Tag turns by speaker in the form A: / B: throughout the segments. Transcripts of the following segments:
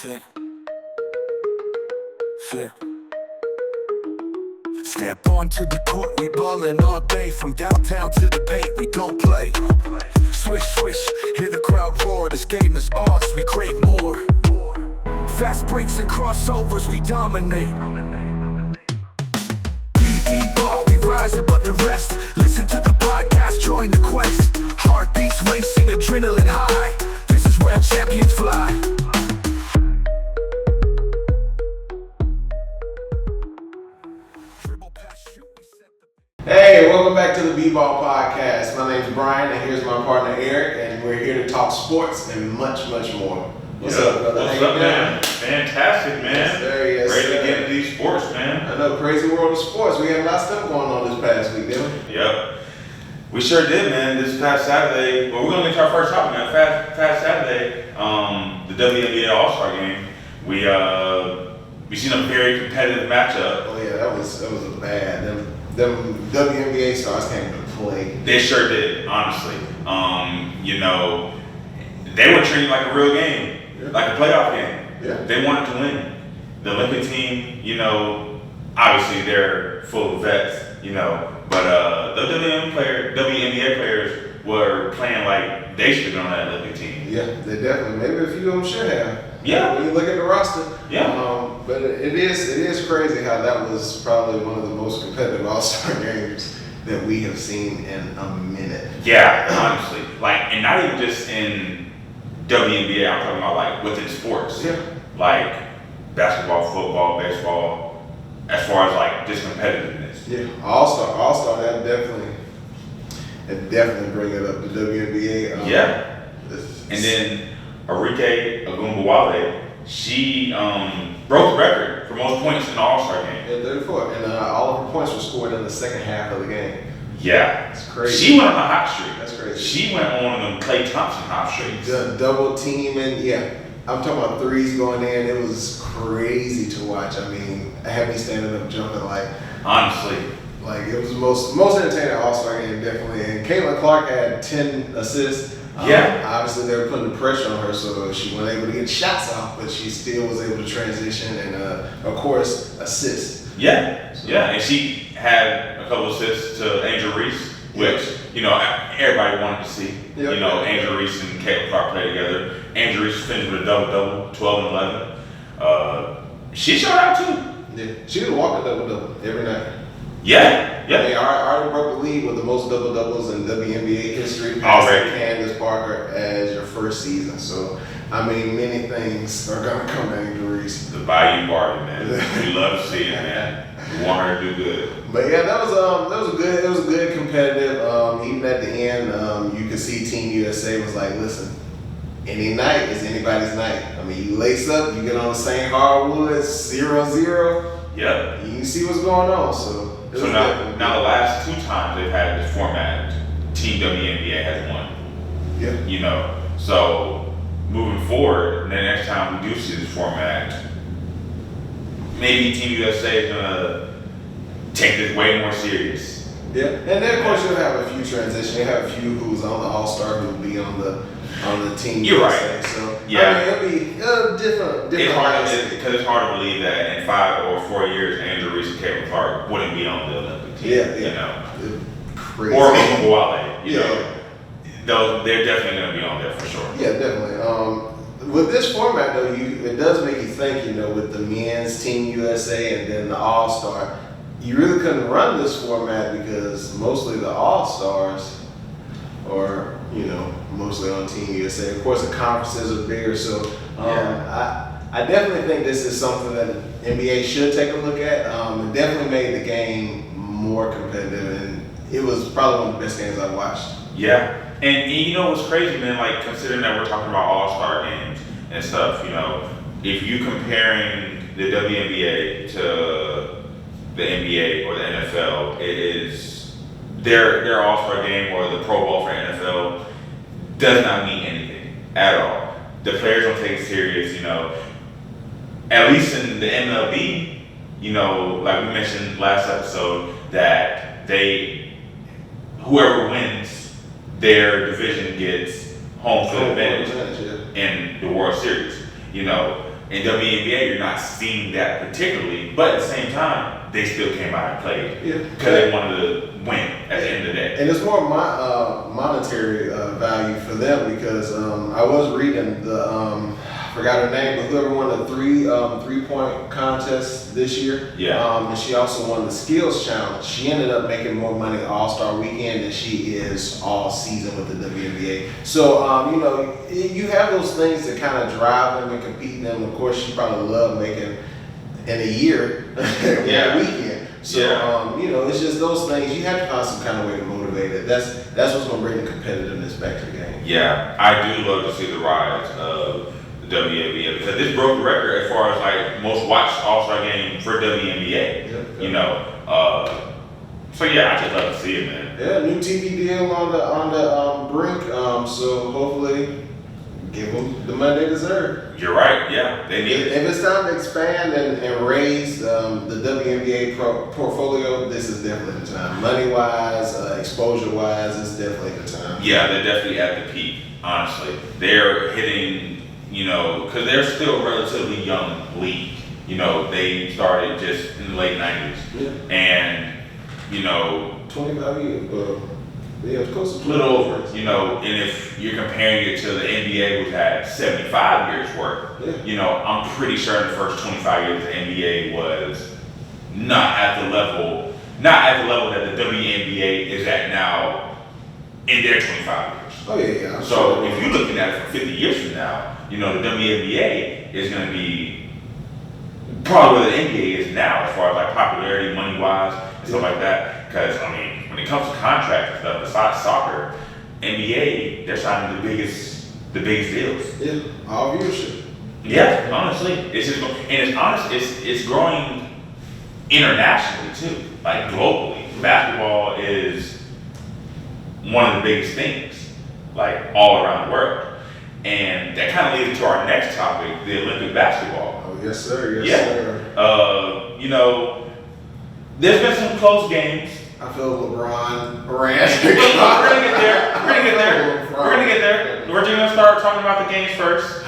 A: Flip, flip. Step onto the court, we ballin' all day. From downtown to the Bay, we don't play. Swish, swish, hear the crowd roar. This game is ours, we crave more. Fast breaks and crossovers, we dominate. B-E-ball, we rise above the rest. Listen to the podcast, join the quest. Heartbeats racing, adrenaline high. This is where champions fly.
B: Hey, welcome back to the B-Ball Podcast. My name's Brian, and here's my partner Eric, and we're here to talk sports and much, much more. What's up, brother?
C: What's up, man? Fantastic, man.
B: Yes, sir, yes,
C: Ready
B: sir.
C: to get into these sports, man.
B: I know, crazy world of sports. We had a lot of stuff going on this past week, didn't we?
C: Yep. We sure did, man. This past Saturday, well, we're going to get to our first topic, man. Past Saturday, the WNBA All-Star game, we seen a very competitive matchup.
B: Oh, yeah, that was a bad. Them WNBA stars came to play.
C: They sure did, honestly. They were treated like a real game, like a playoff game.
B: Yeah.
C: They wanted to win. The Olympic team, obviously they're full of vets, but the WNBA players were playing like they should have been on that Olympic team.
B: Yeah, they definitely. Maybe a few of them should have.
C: Yeah.
B: When you look at the roster.
C: Yeah.
B: But it is crazy how that was probably one of the most competitive All-Star games that we have seen in a minute.
C: Yeah, honestly. And not even just in WNBA, I'm talking about within sports.
B: Yeah.
C: Like basketball, football, baseball, as far as just competitiveness.
B: Yeah. All-Star, that definitely bring it up. The WNBA.
C: Yeah. And then Arike Ogunbowale, she broke the record for most points in the All-Star game.
B: Yeah, 34. And all of her points were scored in the second half of the game.
C: Yeah.
B: It's crazy.
C: She went on a hot streak.
B: That's crazy.
C: She went on them Klay Thompson hot streaks.
B: Double teaming, yeah. I'm talking about threes going in. It was crazy to watch. I mean, I had me standing up jumping
C: Honestly.
B: it was the most entertaining All-Star game, definitely. And Caitlin Clark had 10 assists.
C: Yeah.
B: Obviously, they were putting the pressure on her, so she wasn't able to get shots off, but she still was able to transition and, of course, assist.
C: Yeah. Yeah. And she had a couple assists to Angel Reese, which, everybody wanted to see.
B: Yep.
C: Angel Reese and Caitlin Clark play together. Angel Reese finished with a double-double, 12 and 11. She showed out too.
B: Yeah. She would walk a double-double every night.
C: Yeah. Yeah.
B: They already broke the league with the most double-doubles in WNBA history.
C: Already.
B: Candace Parker as your first season. So, many things are going to come to Angel Reese.
C: The Bayou Barty, man. We love to see it, man. We want her to do good.
B: But yeah, that was a good. It was good, competitive. Even at the end, you could see Team USA was like, listen, any night is anybody's night. You lace up, you get on the same hardwoods, 0-0.
C: Yep.
B: You can see what's going on. So
C: now the last two times they've had this format, Team WNBA has won.
B: Yeah.
C: So moving forward, the next time we do see this format, maybe Team USA is gonna take this way more serious.
B: Yeah, and then of course you'll have a few transitions. You have a few who's on the All-Star who will be on the team.
C: You're
B: USA.
C: right.
B: So
C: Yeah.
B: it'll be different.
C: It's hard to believe that in 5 or 4 years, Angel Reese and Caitlin Clark wouldn't be on the Olympic team.
B: Yeah. Crazy.
C: Or Ogunbowale,
B: Yeah.
C: Though they're definitely gonna be on there for sure.
B: Yeah, definitely. With this format though, it does make you think. With the men's Team USA and then the All-Star, you really couldn't run this format because mostly the All-Stars are mostly on Team USA. Of course, the conferences are bigger, so I definitely think this is something that the NBA should take a look at. It definitely made the game more competitive, and it was probably one of the best games I've watched.
C: Yeah, and what's crazy, man? Considering that we're talking about All-Star games and stuff, if you comparing the WNBA to the NBA or the NFL, it is their All-Star game or the Pro Bowl for NFL does not mean anything at all. The players don't take it serious, At least in the MLB, like we mentioned last episode, that whoever wins their division gets home field advantage in the World Series. In WNBA, you're not seeing that particularly, but at the same time, they still came out and played because they wanted to win at the end of the day.
B: And it's more monetary value for them because I was reading I forgot her name, but whoever won the three-point contest this year.
C: Yeah.
B: And she also won the skills challenge. She ended up making more money All-Star Weekend than she is all season with the WNBA. So you have those things that kind of drive them and compete them. Of course, she probably loved making in a year one weekend. So it's just those things. You have to find some kind of way to motivate it. That's what's going to bring the competitiveness back to the game.
C: Yeah, I do love to see the rise of the WNBA because this broke the record as far as like most watched All-Star game for WNBA. So yeah, I just love to see it, man.
B: Yeah, new TV deal on the brink. So hopefully, give them the money they deserve.
C: You're right. Yeah, they need it.
B: If it's time to expand and raise the WNBA portfolio, this is definitely the time. Money-wise, exposure-wise, it's definitely the time.
C: Yeah, they're definitely at the peak. Honestly, they're hitting. Because they're still a relatively young league. They started just in the late 90s, and
B: 25 years. Yeah, close to
C: a little over. And if you're comparing it to the NBA, which had 75 years worth, I'm pretty sure in the first 25 years the NBA was not at the level that the WNBA is at now in their 25 years.
B: Oh yeah.
C: So if you're looking at it from 50 years from now, the WNBA is going to be probably where the NBA is now as far as like popularity, money wise, and stuff like that. Because when it comes to contracts and stuff, besides soccer, NBA they're signing the biggest deals.
B: Yeah, all viewership.
C: Yeah, honestly, it's growing internationally too, like globally. Basketball is one of the biggest things, like all around the world. And that kind of leads to our next topic, the Olympic basketball.
B: Oh, yes, sir. Yes, sir.
C: There's been some close games.
B: I feel LeBron ran.
C: We're gonna get there. We're just gonna start talking about the games first.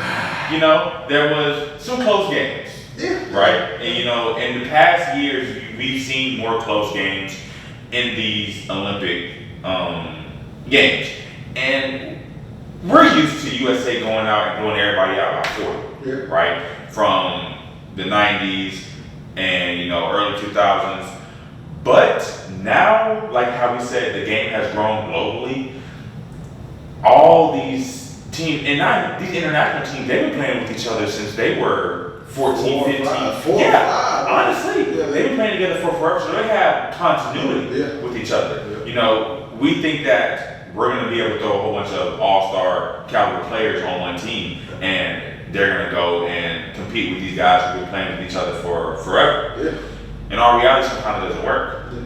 C: There was some close games.
B: Yeah.
C: Right? And, in the past years, we've seen more close games in these Olympic games. And we're used to USA going out and blowing everybody out by 40, right? From the 90s and, early 2000s. But now, like how we said, the game has grown globally. All these teams, and not these international teams, they've been playing with each other since they were 14, 15. Honestly, they've been playing together for forever, so they have continuity with each other. We think that we're going to be able to throw a whole bunch of all-star caliber players on one team, and they're going to go and compete with these guys who've been playing with each other for forever.
B: Yeah.
C: In our reality, sometimes it doesn't work.
B: Yeah.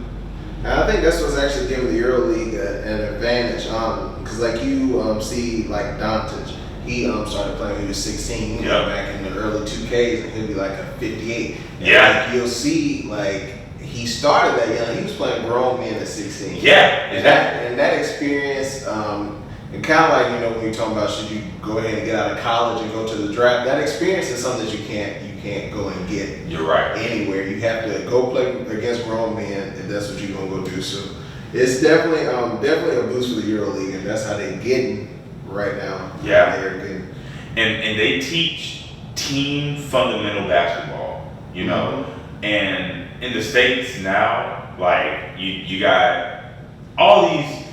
B: And I think that's what's actually giving the EuroLeague an advantage, because like you see, like Doncic, he started playing when he was 16, back in the early 2Ks, and he'll be like a 58. And like you'll see, like he started that young. He was playing grown men at 16.
C: Yeah, exactly.
B: And that experience, and kind of like when you're talking about should you go ahead and get out of college and go to the draft, that experience is something that you can't go and get.
C: You're right.
B: Anywhere. You have to go play against grown men if that's what you're gonna go do. So it's definitely a boost for the EuroLeague, and that's how they're getting right now.
C: Yeah.
B: They're getting.
C: And they teach team fundamental basketball, and in the States now, like you got all these,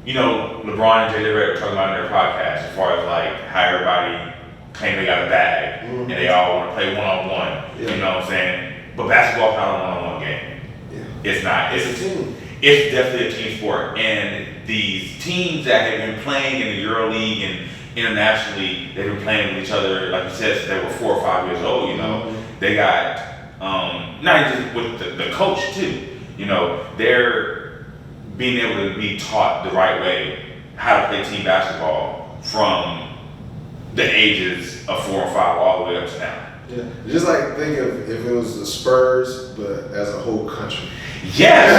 C: LeBron and Jay were talking about in their podcast as far as like how everybody claim they got a bag and they all want to play one-on-one. You know what I'm saying? But basketball's not a one-on-one game.
B: Yeah.
C: It's not.
B: It's a team.
C: It's definitely a team sport. And these teams that have been playing in the EuroLeague and internationally, they've been playing with each other, like you said, since they were 4 or 5 years old. They got not just with the coach too. They're being able to be taught the right way how to play team basketball from the ages of 4 and 5 all the way up to now.
B: Yeah. Just like think of if it was the Spurs, but as a whole country.
C: Yes.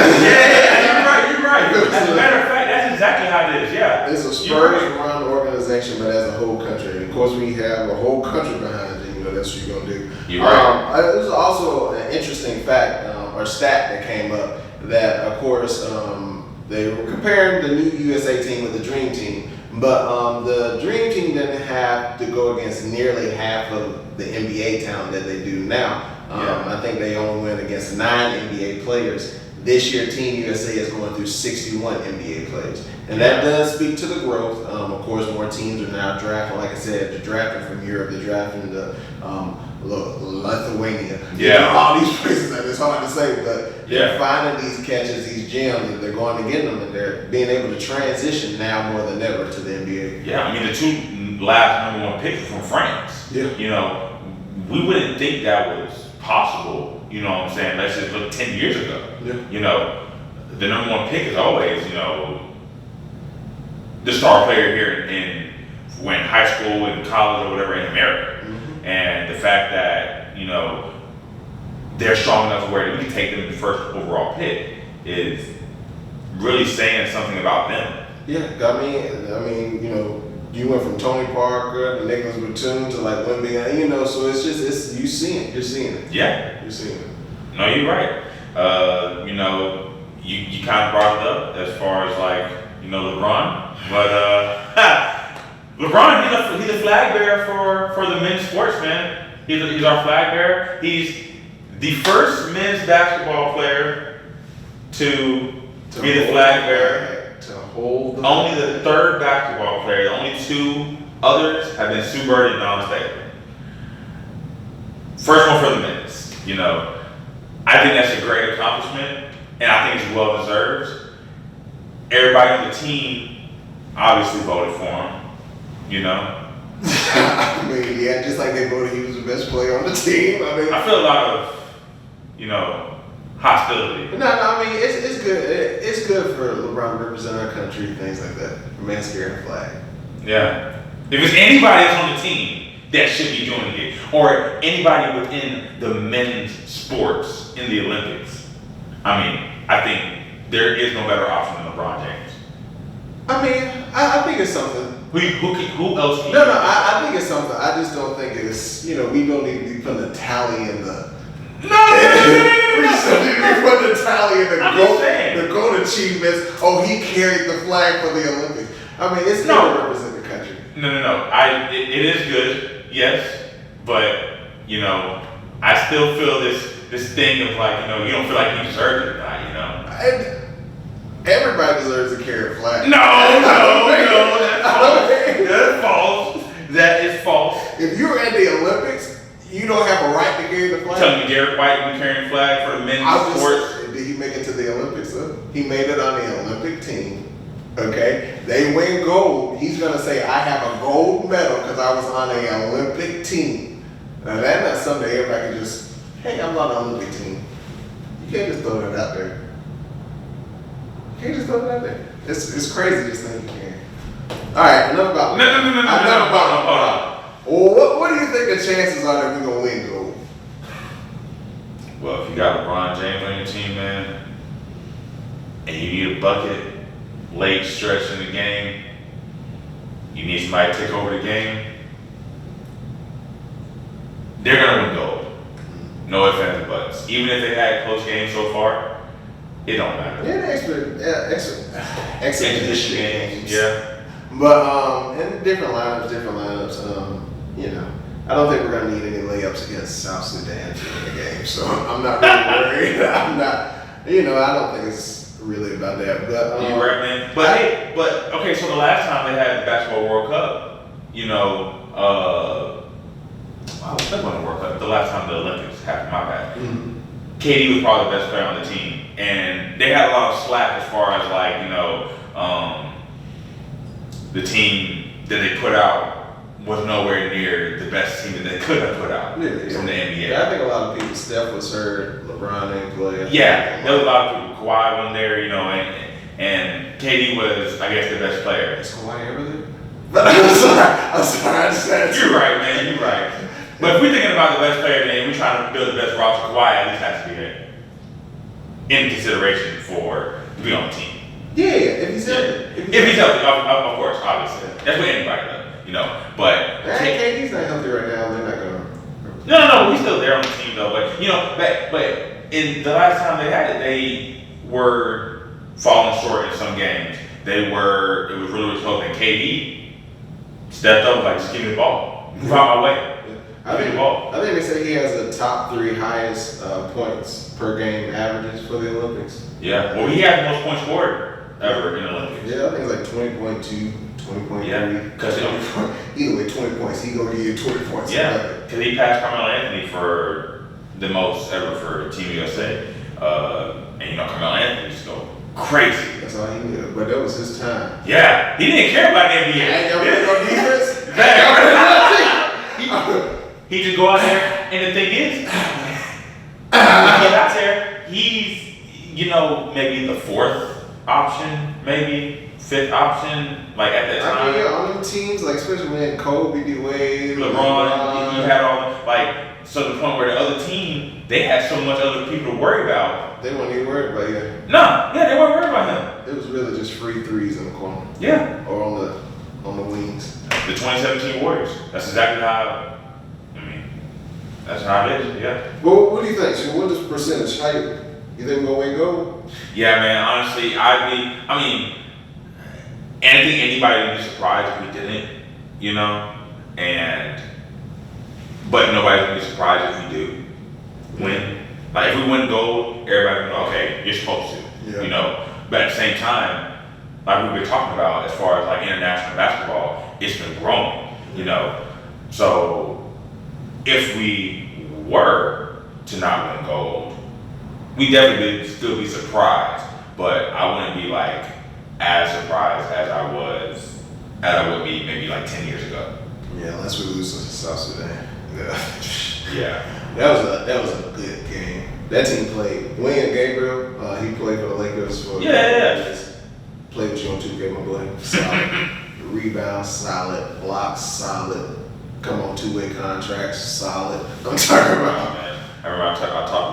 C: You're right. As a matter of fact, that's exactly how it is. Yeah.
B: It's a Spurs-run organization, but as a whole country. And of course, when you have a whole country behind you, what else you gonna do.
C: You're right.
B: There's also an interesting fact or stat that came up that, of course, they were comparing the new USA team with the Dream Team, but the Dream Team didn't have to go against nearly half of the NBA talent that they do now. I think they only went against 9 NBA players. This year, Team USA is going through 61 NBA players. And that does speak to the growth. Of course, more teams are now drafting. Like I said, they're drafting from Europe, they're drafting to Lithuania. All these places that it's hard to say, but they're finding these catches, these gems, and they're going to get them, and they're being able to transition now more than ever to the NBA.
C: Yeah, I mean, the 2 last #1 picks were from France.
B: Yeah.
C: You know, we wouldn't think that was possible, you know what I'm saying? Let's just look 10 years ago.
B: Yeah.
C: You know, the #1 pick is always, you know, the star player here in when high school and college or whatever in America.
B: Mm-hmm.
C: And the fact that, you know, they're strong enough where we can take them in the first overall pick is really saying something about them.
B: Yeah, I mean, you know, you went from Tony Parker to Nicholas Batum to like Wemby, you know, so you're seeing it.
C: Yeah.
B: You're seeing it.
C: No, you're right. You know, you kind of brought it up as far as like, you know, LeBron, but LeBron, he's a flag bearer for the men's sports, man. He's our flag bearer. He's the first men's basketball player to be the flag bearer.
B: To hold the
C: Only the 3rd basketball player. The only 2 others have been Sue Bird and Don Staley. First one for the men's. You know, I think that's a great accomplishment, and I think it's well deserved. Everybody on the team obviously voted for him. You know.
B: I mean, yeah, just like they voted he was the best player on the team.
C: I feel a lot of, you know, hostility.
B: No, I mean it's good. It's good for LeBron to represent our country, things like that. A man's carrying a flag.
C: Yeah. If it's anybody that's on the team that should be doing it, or anybody within the men's sports in the Olympics, I mean, I think there is no better option than LeBron James.
B: I mean, I think it's something.
C: Who else? Can
B: No, I think it's something. I just don't think it's. You know, we don't need to be putting a tally in the. We just don't need to be putting a tally in the gold achievements. Oh, he carried the flag for the Olympics. I mean, it's good to represent the country.
C: No. It is good, yes, but you know, I still feel this thing of like, you know, you don't feel like you deserve it or not, you know.
B: And everybody deserves to carry a flag.
C: No, that's false. That is false.
B: If you're at the Olympics, you don't have a right to carry the flag.
C: Tell me, Derek White be carrying a flag for the men's sports.
B: Did he make it to the Olympics? Huh? He made it on the Olympic team. Okay, they win gold. He's gonna say, "I have a gold medal because I was on an Olympic team." Now that's not something everybody can just, "Hey, I'm on an Olympic team." You can't just throw that out there. You can't just throw it out there. It's crazy just think you can. All right, enough about
C: No.
B: Well, what do you think the chances are that we're gonna win gold?
C: Well, if you got LeBron James on your team, man, and you need a bucket late stretch in the game, you need somebody to take over the game, they're gonna win gold. No ifs, ands, or buts. Even if they had close games so far, it don't matter.
B: Yeah, exhibition games.
C: Yeah.
B: But in different lineups, you know, I don't think we're gonna need any layups against South Sudan in the game, so I'm not really worried. I don't think it's really about that. But
C: you're right, man. But okay. So the last time they had the Basketball World Cup, you know, I was thinking about the World Cup. The last time the Olympics happened, my bad.
B: Mm-hmm.
C: KD was probably the best player on the team, and they had a lot of slack as far as like, you know, the team that they put out was nowhere near the best team that they could have put out from the NBA.
B: Yeah, I think a lot of people, Steph was hurt, LeBron ain't play.
C: Yeah, there was a lot of people. Kawhi wasn't there, you know, and KD was, I guess, the best player.
B: Is Kawhi ever there? I'm sorry, I just had to.
C: You're right, man, you're right. But if we're thinking about the best player, then we're trying to build the best roster. Kawhi at least has to be there in consideration to be on the team.
B: Yeah, if he's healthy.
C: If he's healthy, of course, obviously. That's what anybody does, you know. But
B: KD's not healthy right now. They're not gonna
C: No, he's still there on the team though. But but in the last time they had it, they were falling short in some games. It was really close. And KD stepped up like, just give me the ball, move out my way.
B: I think they say he has the top 3 highest points per game averages for the Olympics.
C: Yeah, well, he had the most points scored ever in the Olympics.
B: Yeah, I think it's like 20.2, 20.3.
C: Yeah, because
B: either way, 20 points. He gonna give you 20 points.
C: Yeah, because he passed Carmelo Anthony for the most ever for Team USA. And Carmelo Anthony just go crazy.
B: That's all he knew. But that was his time.
C: Yeah, he didn't care about the NBA. He just go out there, and the thing is, when he get out there, he's maybe the 4th option, maybe 5th option, like at that time.
B: I mean, on them teams, like especially when Kobe, D-Wade,
C: LeBron, you had all so the point where the other team, they had so much other people to worry about.
B: They weren't even worried about him.
C: They weren't worried about him.
B: It was really just free threes in the corner.
C: Yeah.
B: Or on the wings.
C: The 2017 Warriors. That's exactly how. That's how it is. Yeah.
B: Well, what do you think? So what is percentage? How you think we're gonna win gold?
C: Yeah, man. Honestly, I mean, I think anybody would be surprised if we didn't, but nobody would be surprised if we do win. Like if we win gold, everybody would know, okay, you're supposed to, But at the same time, like we've been talking about, as far as like international basketball, it's been growing, So if we were to not win gold, we definitely would still be surprised, but I wouldn't be like as surprised as I would be maybe like 10 years ago.
B: Yeah, unless we lose to South Sudan.
C: Yeah.
B: That was a good game. That team played. William Gabriel, he played for the Lakers for
C: years.
B: Played with you on 2K, my boy. Solid. Rebounds, solid. Blocks, solid. Come on, 2-way contracts, solid. I'm talking about.
C: Man, I remember I talked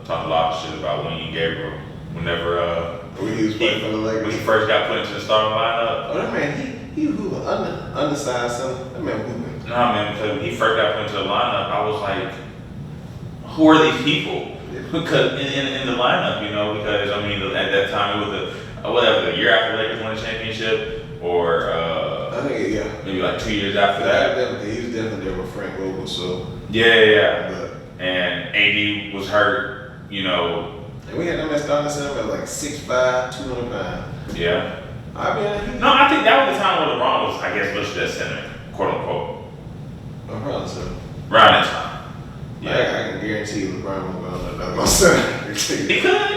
C: a lot of shit about William Gabriel whenever
B: when he was playing for the Lakers.
C: When he first got put into the starting lineup.
B: Oh, that man, he was undersized son. That man hooping.
C: Nah, man, because when he first got put into the lineup, I was like, who are these people? Because in the lineup, because at that time it was the year after the Lakers won the championship, or
B: I think
C: maybe like 2 years after that.
B: He was definitely there with Frank Vogel, so
C: yeah.
B: But,
C: and AD was hurt,
B: And we had them at starting center at like 6'5", 200 pounds.
C: Yeah.
B: I
C: think that was the time where LeBron was, I guess, listed as center, quote unquote.
B: Around
C: that time.
B: Yeah. I can guarantee LeBron will go another center.
C: He could.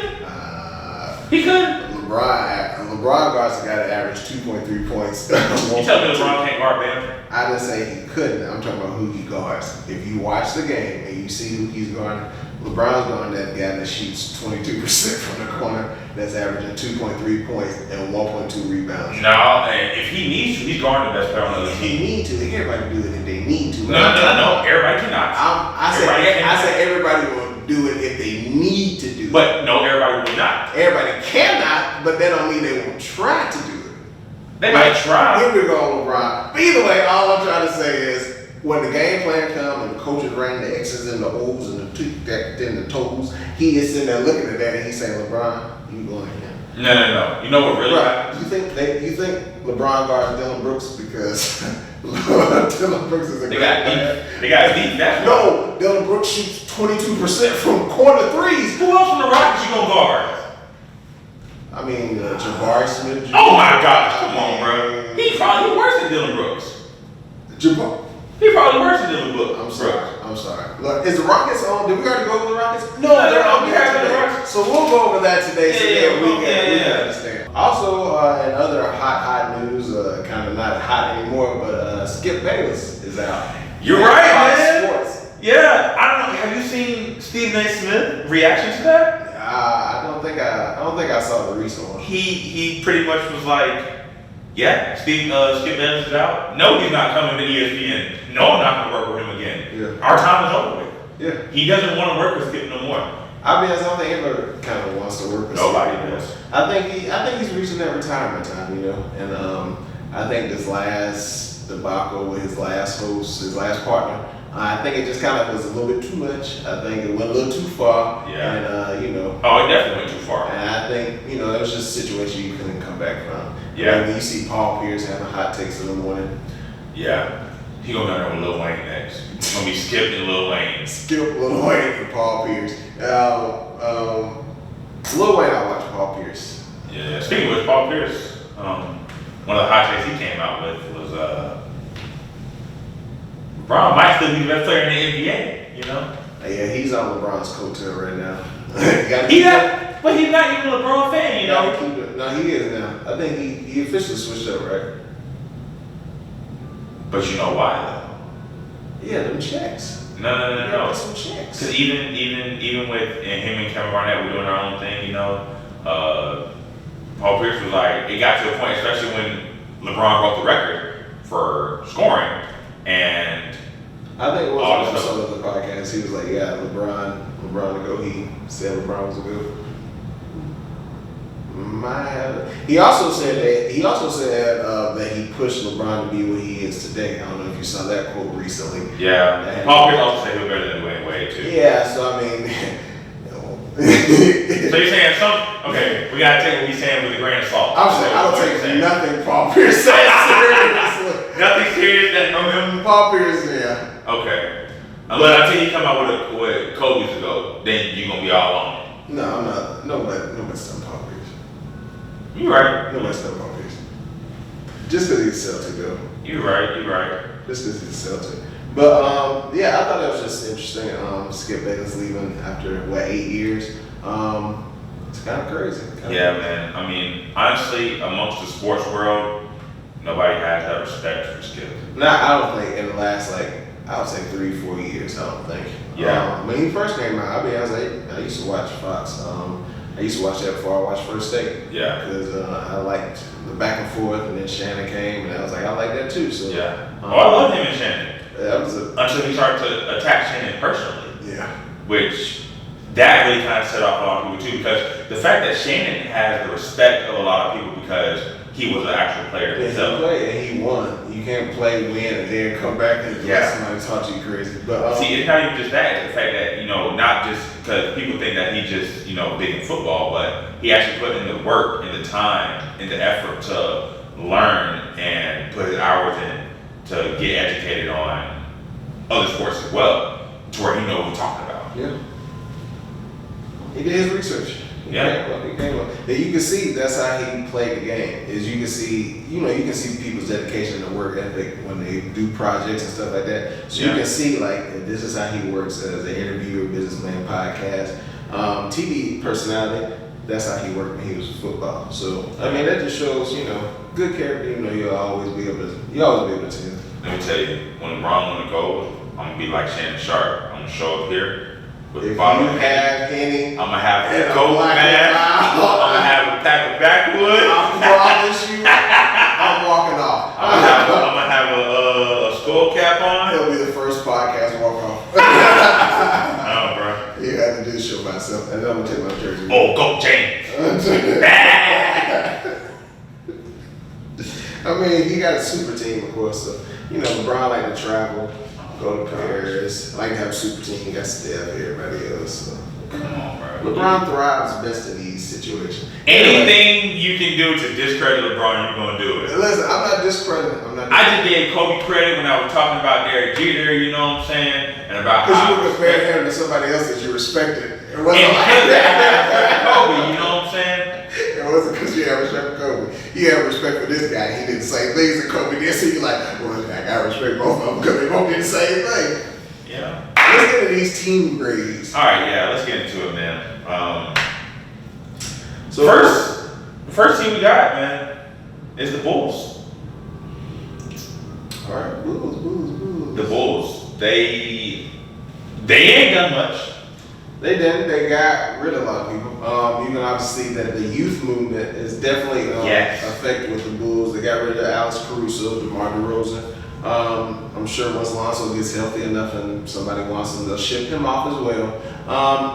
C: He could.
B: LeBron guards the guy that averaged 2.3 points.
C: You tell me LeBron can't guard Bam?
B: I didn't say he couldn't. I'm talking about who he guards. If you watch the game and you see who he's guarding, LeBron's guarding that guy that shoots 22% from the corner, that's averaging 2.3 points and 1.2 rebounds.
C: No, if he needs to, he's guarding the best player on the
B: If
C: team.
B: he need to, everybody do it if they need to.
C: No, everybody cannot.
B: I said everybody will do it if they need to do it.
C: But no, everybody will not.
B: Everybody cannot, but that don't mean they won't try to do it.
C: They might try.
B: Here we go, LeBron. But either way, all I'm trying to say is, when the game plan comes and the coaches ran the X's and the O's and the then the toes, he is sitting there looking at that and he's saying, LeBron, you going again.
C: No. You know what really happens?
B: You think LeBron guards Dylan Brooks because Dylan Brooks is a great player?
C: They got deep. That's
B: no, Dylan Brooks shoots 22% from corner threes.
C: Who else from the Rockets you gonna guard?
B: I mean, Jabari Smith.
C: Oh my gosh, come on, bro. He probably worse than Dylan Brooks. He probably worse than Dylan Brooks.
B: I'm sorry. Look, is the Rockets on? Did we already go over the Rockets?
C: No, they're on today.
B: So we'll go over that today so we can
C: Yeah.
B: understand. Also, in other hot news, kind of not hot anymore, but Skip Bayless is out.
C: You're right, man.
B: Sports.
C: Yeah, I don't know. Have you seen Stephen A. Smith reaction to that?
B: I don't think I saw the recent one.
C: He pretty much was like, yeah, Skip Bayless is out. No, he's not coming to ESPN. No, I'm not going to work with him again.
B: Yeah.
C: Our time is over with.
B: Yeah.
C: He doesn't want to work with Skip no more.
B: I don't think ever kind of wants to work with
C: Nobody
B: Skip.
C: does.
B: I think he's reaching that retirement time, and I think this last debacle with his last host, his last partner, I think it just kind of was a little bit too much. I think it went a little too far.
C: Yeah.
B: And, you know.
C: Oh, it definitely went too far.
B: And I think, you know, that was just a situation you couldn't come back from.
C: Yeah.
B: When you see Paul Pierce having hot takes in the morning.
C: Yeah. He gonna be there with Lil Wayne next. It's gonna be Skip and Lil Wayne.
B: Skip Lil Wayne for Paul Pierce. Lil Wayne, I watch Paul Pierce.
C: Yeah. Speaking of which, Paul Pierce, one of the hot takes he came out with was LeBron might still be the best player in the NBA, you know?
B: Yeah, he's on LeBron's coattail right now.
C: But he's not even a LeBron fan, you know?
B: No, he is now. I think he officially switched up, right?
C: But you know why though?
B: Yeah, them checks.
C: No.
B: Some checks.
C: Because even with him and Kevin Garnett were doing their own thing, you know, Paul Pierce was like, it got to a point, especially when LeBron broke the record for scoring, and
B: I think it was on some of the podcast. He was like, "Yeah, LeBron to go." He said LeBron was a good. He also said that he pushed LeBron to be what he is today. I don't know if you saw that quote recently.
C: Yeah, and Paul Pierce also said he was better than Dwayne Wade too.
B: Yeah, so I mean.
C: So you're saying okay, we gotta take what he's saying with a grain of salt.
B: I'm saying I don't take nothing Paul Pierce says seriously.
C: Nothing serious that from him?
B: Paul Pierce, yeah.
C: Okay. Until you come out with what Kobe's ago, then you're gonna be all on it.
B: No, I'm not. Nobody's done Paul Pierce.
C: You're right.
B: Nobody's done Paul Pierce. Just because he's a Celtic, though.
C: You're right.
B: Just because he's a Celtic. But, yeah, I thought that was just interesting. Skip Bayless leaving after, 8 years? It's kind of crazy.
C: Yeah, man. I mean, honestly, amongst the sports world, nobody has that respect for Skip.
B: I don't think in the last, I would say 3-4 years, I don't think.
C: Yeah.
B: When he first came out, I used to watch Fox. I used to watch that before I watched First Take.
C: Yeah.
B: Because I liked the back and forth, and then Shannon came, and I was like, I like that too. So
C: yeah. I love him and Shannon.
B: That was
C: until he started to attack Shannon personally.
B: Yeah.
C: Which that really kind of set off a lot of people too, because the fact that Shannon has the respect of a lot of people because he was an actual player himself.
B: He played and he won. You can't play, win, and then come back and let somebody talk to you crazy. But
C: see, it's not even just that. It's the fact that, not just because people think that he just, big in football, but he actually put in the work and the time and the effort to learn and put his hours in to get educated on other sports as well, to where he knows what he's talking about.
B: Yeah. He did his research. He came up. And you can see that's how he played the game. Is you can see, you can see people's dedication and work ethic when they do projects and stuff like that. So you can see this is how he works as an interviewer, businessman, podcast, TV personality. That's how he worked when he was in football. So I mean that just shows, good character. You'll always be able to tell.
C: Let me tell you, when LeBron want to go, I'm gonna be like Shannon Sharp. I'm gonna show up here. With
B: If
C: bottle
B: you have any,
C: I'm gonna have a coat, man. I'm gonna have a pack of backwood.
B: I promise you, I'm walking off.
C: I'm gonna have a skull cap on.
B: He'll be the first podcast walk off.
C: Oh, bro.
B: Yeah, I did show myself, and then I'm gonna take my jersey.
C: Oh, go James.
B: I mean, he got a super team, of course. So, LeBron like to travel. Go to Paris. I like to have a super team. You got to stay up here, everybody else. So.
C: Come on, bro.
B: LeBron thrives best in these situations.
C: Anything you can do to discredit LeBron, you're gonna do it.
B: Listen, I'm not discrediting.
C: I just gave Kobe credit when I was talking about Derek Jeter. You know what I'm saying? And about
B: because you would compare him to somebody else that you respected. It wasn't
C: Kobe. You know what I'm saying?
B: It wasn't because you have respect for Kobe. You have respect for this guy. He did the same things that Kobe did. So you're like, well, I got respect both of them because they both did the same thing.
C: Yeah.
B: Let's get into these team grades.
C: All right, yeah, let's get into it, man.
B: So
C: the first team we got, man, is the Bulls.
B: All right, Bulls.
C: The Bulls. They ain't done much.
B: They didn't. They got rid of a lot of people. You can obviously see that the youth movement is definitely affected with the Bulls. They got rid of Alex Caruso, DeMar DeRozan. I'm sure once Lonzo gets healthy enough and somebody wants him, they'll ship him off as well.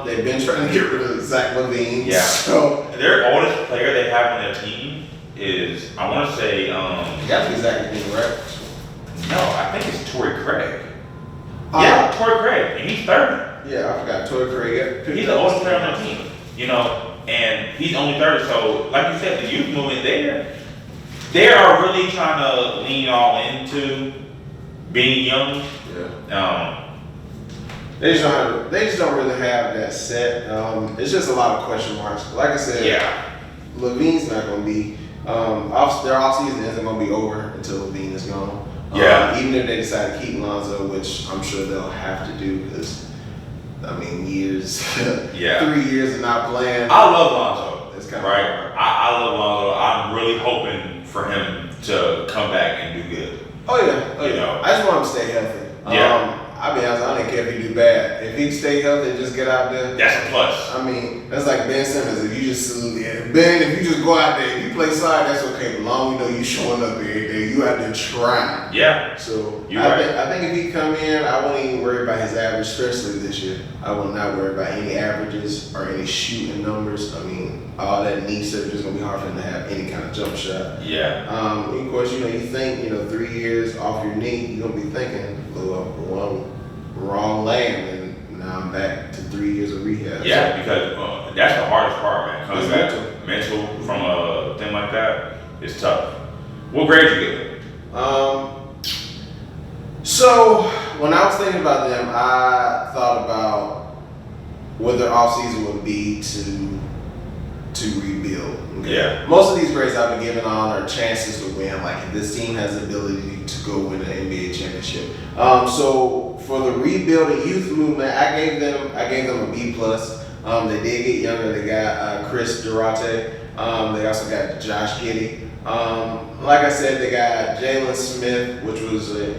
B: They've been trying to get rid of Zach LaVine.
C: Yeah.
B: So
C: their oldest player they have on their team is, I want to say,
B: got to be Zach LaVine, right?
C: No, I think it's Torrey Craig. Yeah, Torrey Craig, and he's 30.
B: Yeah, I forgot Torrey Craig.
C: He's the oldest player on the team, and he's only 30. So, like you said, the youth movement they are really trying to lean all into being young.
B: Yeah. They just don't really have that set. It's just a lot of question marks. Like I said, Levine's not going to be. Their offseason isn't going to be over until Levine is gone. Even if they decide to keep Lonzo, which I'm sure they'll have to do because, years. 3 years of not playing.
C: I love Lonzo.
B: It's kind
C: of right.
B: Hard.
C: I love Lonzo. I'm really hoping for him to come back and do good.
B: Oh yeah. I just want him to stay healthy.
C: Yeah.
B: I'll be honest, I don't care if he do bad. If he stay healthy and just get out there.
C: That's a plus.
B: That's like Ben Simmons. If you just go out there, if you play side, that's okay. But long we know you showing up every day, you out there trying.
C: Yeah.
B: So I think if he come in, I won't even worry about his average, especially this year. I will not worry about any averages or any shooting numbers. All that knee surgery is gonna be hard for him to have any kind of jump shot.
C: Yeah.
B: Of course, you think 3 years off your knee, you're gonna be thinking, wrong land, and now I'm back to 3 years of rehab.
C: Yeah, because that's the hardest part, man. Coming back mental from a thing like that is tough. What grade you give it?
B: So when I was thinking about them, I thought about what their offseason would be to rebuild. Okay?
C: Yeah.
B: Most of these grades I've been giving on are chances to win. Like if this team has the ability to go win an NBA championship. So for the rebuilding youth movement, I gave them a B plus. They did get younger. They got Chris Durante. They also got Josh Giddey. Like I said, they got Jalen Smith, which was a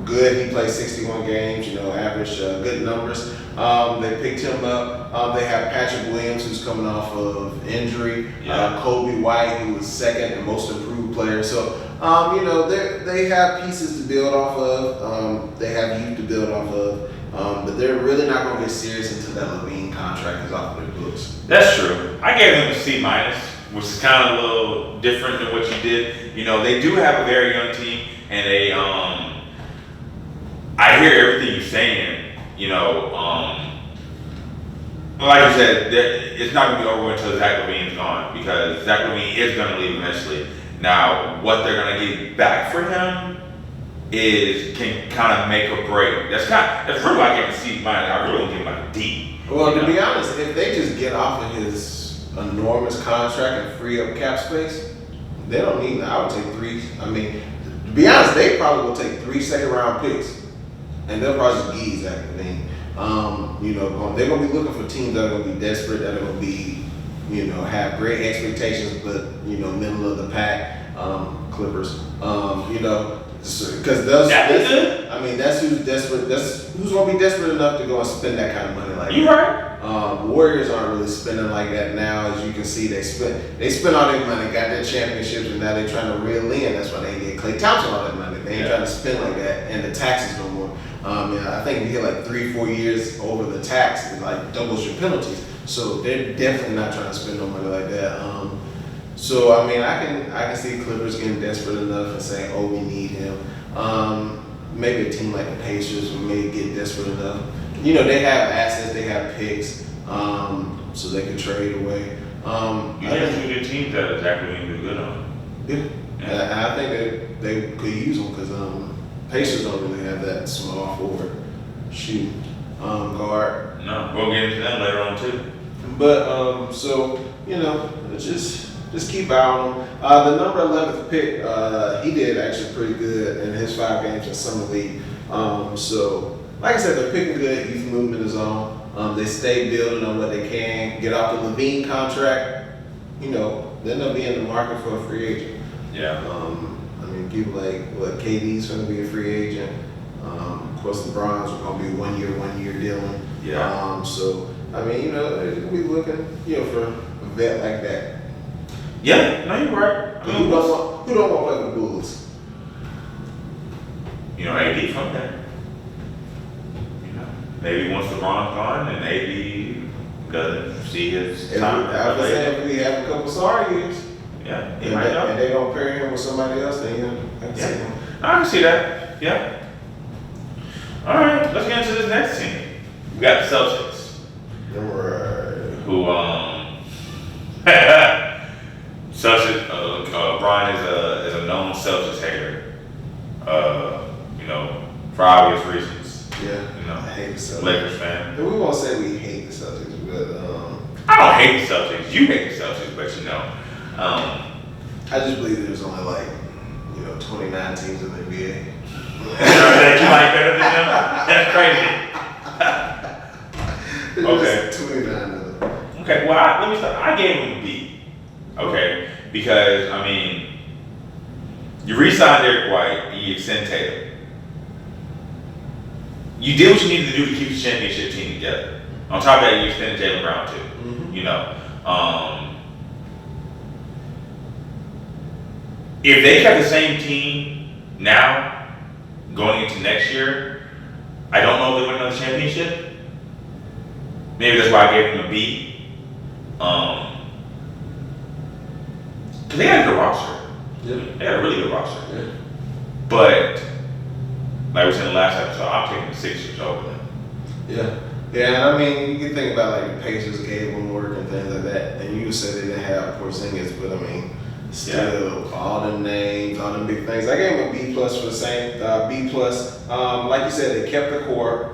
B: good. He played 61 games. Averaged good numbers. They picked him up. They have Patrick Williams, who's coming off of injury. Kobe White, who was second and most improved player. So, they have pieces to build off of. They have youth to build off of. But they're really not going to get serious until that Levine contract is off their books.
C: That's true. I gave them a C minus, which is kind of a little different than what you did. They do have a very young team, and they I hear everything you're saying. Like you said, it's not going to be over until Zach LaVine's gone, because Zach LaVine is going to leave eventually. Now, what they're going to get back for him can kind of make or break. That's really why I gave him a C minus. I really give him like a D.
B: Well, to be honest, if they just get off of his enormous contract and free up cap space, they don't need that. I would take 3. To be honest, they probably will take 3 second-round picks, and they'll probably just give Zach LaVine. They're going to be looking for teams that are going to be desperate, that are going to be, have great expectations, but, middle of the pack, Clippers. Because that's who's desperate. That's who's going to be desperate enough to go and spend that kind of money like that.
C: You right.
B: Warriors aren't really spending like that now. As you can see, they spent all their money, got their championships, and now they're trying to reel in. That's why they get Klay Thompson all that money. They ain't trying to spend like that, and the taxes no more. I think if you hit like 3-4 years over the tax, it like doubles your penalties. So they're definitely not trying to spend no money like that. I can see Clippers getting desperate enough and saying, "Oh, we need him." Maybe a team like the Pacers may get desperate enough. They have assets, they have picks, so they can trade away.
C: You have 2 good teams that exactly we do good on.
B: Yeah, I think they could use them because Pacers don't really have that small forward shoot guard.
C: No, we'll get into that later on too.
B: But just keep eye on him. The number 11th pick, he did actually pretty good in his 5 games in summer league. Like I said, they're picking good. Youth movement is on. They stay building on what they can. Get off the Levine contract. Then they'll be in the market for a free agent.
C: Yeah.
B: People like KD's going to be a free agent. Of course, LeBron's are going to be 1 year dealing.
C: Yeah.
B: They're going to be looking, for a vet like that.
C: Yeah, no, you're right.
B: Who don't want to play with the Bulls?
C: AD from there. Maybe once LeBron's gone and AD doesn't see his time.
B: I was saying if we have a couple sorry years.
C: Yeah,
B: and they don't pair him with somebody else, then I can see him.
C: I can see that. Yeah. All right, let's get into this next team. We got the Celtics,
B: Right.
C: who Celtics. Brian is a known Celtics hater. You know, for obvious reasons.
B: Yeah.
C: You know,
B: I hate the Celtics.
C: Lakers fan.
B: And we won't say we hate the Celtics, but
C: I don't hate the Celtics. You hate the Celtics, but you know.
B: I just believe there's only like 29 teams in the NBA.
C: That you like better than them? That's crazy. Okay.
B: There's 29 of them.
C: Okay, well, let me start. I gave him a B. Okay, because, I mean, you re-signed Derek White, you extend Tatum. You did what you needed to do to keep the championship team together. On top of that, you extended Jaylen Brown, too.
B: Mm-hmm.
C: You know, if they kept the same team now, going into next year, I don't know if they win another championship. Maybe that's why I gave them a B. Because they had a good roster.
B: Yeah.
C: They had a really good roster.
B: Yeah.
C: But, like we said in the last episode, I'm taking the Sixers over them.
B: Yeah. Yeah, and I mean, you can think about like the Pacers gave them work and things like that, and you said they didn't have Porzingis, but I mean, still all them names, all them big things. I gave them a B plus for the same B plus. Like you said, they kept the core.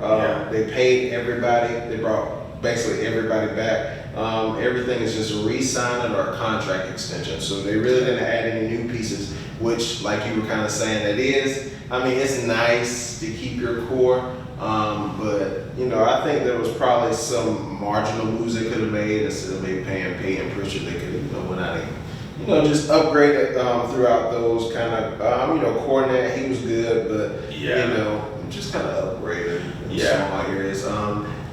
B: They paid everybody. They brought basically everybody back. Everything is just a re-signing or a contract extension. So they really didn't add any new pieces, which, like you were kind of saying, that is. I mean, it's nice to keep your core. But I think there was probably some marginal moves they could have made instead of maybe paying Peyton Pritchard. They could have went out and just upgraded throughout those kind of Cornette. He was good, but just kind of upgraded in small areas.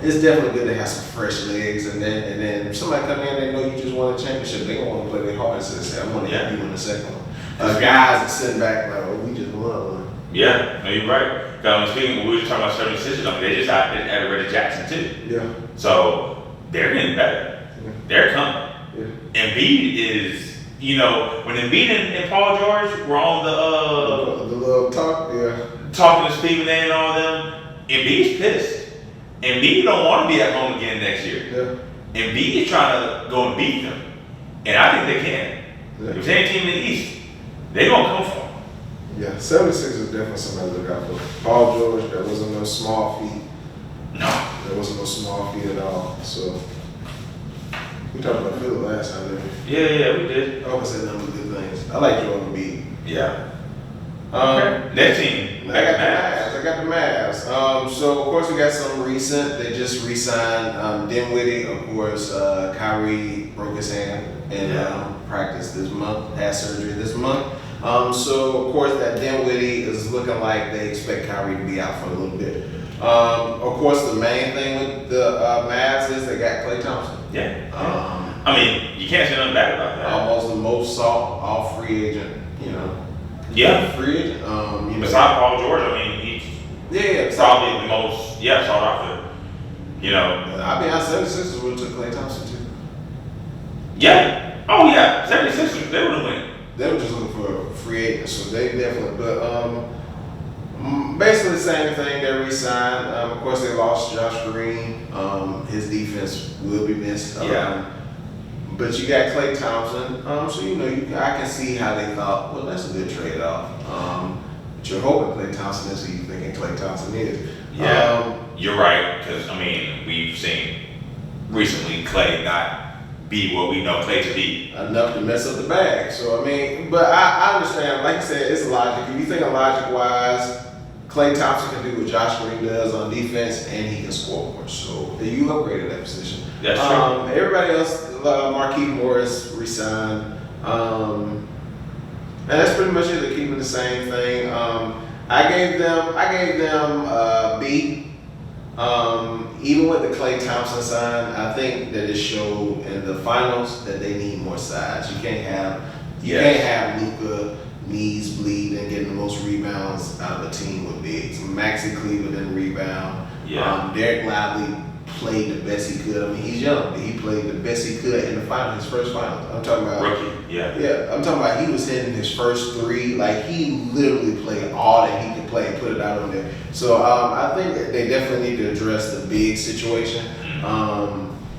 B: It's definitely good to have some fresh legs, and then if somebody come in, they know you just won a championship. They don't want to play their hardest and say, "I want to help you in the second one." Guys that sitting back like, "Oh, we just won one."
C: Yeah, no, you're right. Speaking, we were just talking about 76ers. I mean, they just added Reggie Jackson too.
B: Yeah.
C: So they're getting better.
B: Yeah.
C: They're coming.
B: Yeah.
C: Embiid is, when Embiid and Paul George were on
B: the little talk,
C: talking to Stephen A and all them, Embiid's pissed. Embiid don't want to be at home again next year.
B: Yeah.
C: Embiid is trying to go and beat them, and I think they can.
B: Yeah.
C: If there's any team in the East, they're gonna come for them.
B: Yeah, 76 is definitely somebody to look out for. Paul George, that wasn't no small feat.
C: No.
B: There wasn't no small feat at all. So, we talked about Philly last time, didn't we?
C: Yeah, we did.
B: I always said nothing but good things. I like Joel Embiid.
C: Yeah. Next team.
B: I got the Mavs. So, of course, we got some recent. They just re-signed Dinwiddie. Of course, Kyrie broke his hand in practice this month, had surgery this month. So, of course, that Dinwiddie is looking like they expect Kyrie to be out for a little bit. Of course, the main thing with the Mavs is they got Klay Thompson.
C: Yeah. I mean, you can't say nothing bad about that.
B: Almost the most sought off free agent,
C: Yeah.
B: Free agent.
C: Besides Paul George, I mean, he's probably the most sought after.
B: I'll be honest, 76ers would have took Klay Thompson too.
C: Yeah. Oh yeah. 76ers, they would have won.
B: They were just looking for a free agent, so they definitely. But basically the same thing. They re-signed. Of course, they lost Josh Green. His defense will be missed. But you got Klay Thompson. So I can see how they thought, well, that's a good trade-off. But you're hoping Klay Thompson is who you thinking Klay Thompson is.
C: Yeah. You're right, because we've seen recently Klay not be what we know Klay to be.
B: Enough to mess up the bag. So, but I understand. Like you said, it's logic. If you think of logic-wise, Klay Thompson can do what Josh Green does on defense, and he can score more. So, you upgraded that position.
C: That's true.
B: Everybody else, Markieff Morris resigned. And that's pretty much it. They're keeping the same thing. I gave them B. Even with the Klay Thompson sign, I think that it showed in the finals that they need more size. You can't have Luka knees bleed and getting the most rebounds out of a team with bigs. Maxi Cleaver didn't rebound. Derek Lively played the best he could. I mean, he's young, but he played the best he could in the finals, his first finals. I'm talking about
C: rookie. Yeah.
B: I'm talking about he was hitting his first three. Like, he literally played all that he could play, put it out on there. So I think that they definitely need to address the big situation.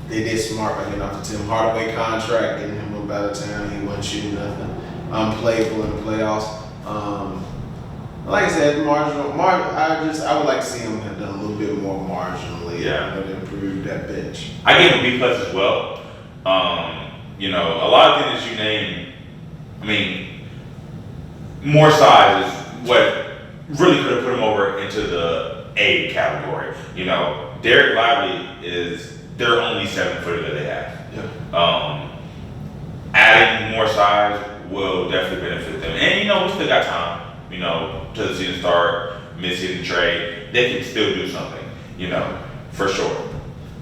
B: They did smart by getting off the Tim Hardaway contract, getting him up out of town. He wasn't shooting nothing. Unplayable in the playoffs. Like I said, marginal. I would like to see him have done a little bit more marginally.
C: Yeah.
B: To improve that bench.
C: I gave him B plus as well. You know, a lot of things that you name. I mean, more size is what really could have put him over into the A category. You know, Derek Lively is their only 7-footer that they have.
B: Yeah.
C: Adding more size will definitely benefit them. And you know, we still got time, you know, to the season start, mid-season trade. They can still do something, you know, for sure.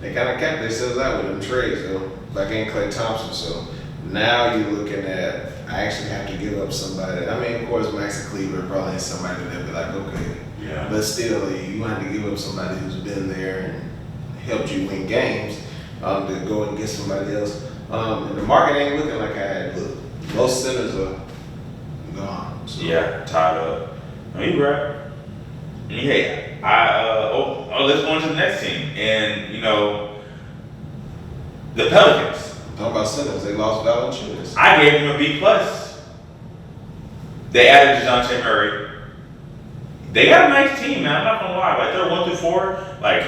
B: They kind of kept themselves out with them trades, though, by getting Klay Thompson. So now you're looking at, I actually have to give up somebody. I mean, of course, Maxi Kleber probably is somebody that'll be like, okay.
C: Yeah.
B: But still, you have to give up somebody who's been there and helped you win games to go and get somebody else. And the market ain't looking like I had looked. Most centers are gone. So.
C: Yeah, tied up. I mean, right. I mean, hey, let's go into the next team. And, you know, the Pelicans.
B: Talking about centers, they lost Valanciunas.
C: I gave them a B plus. They added DeJounte Murray. They got a nice team, man. I'm not gonna lie. Like, they're 1 through 4. Like,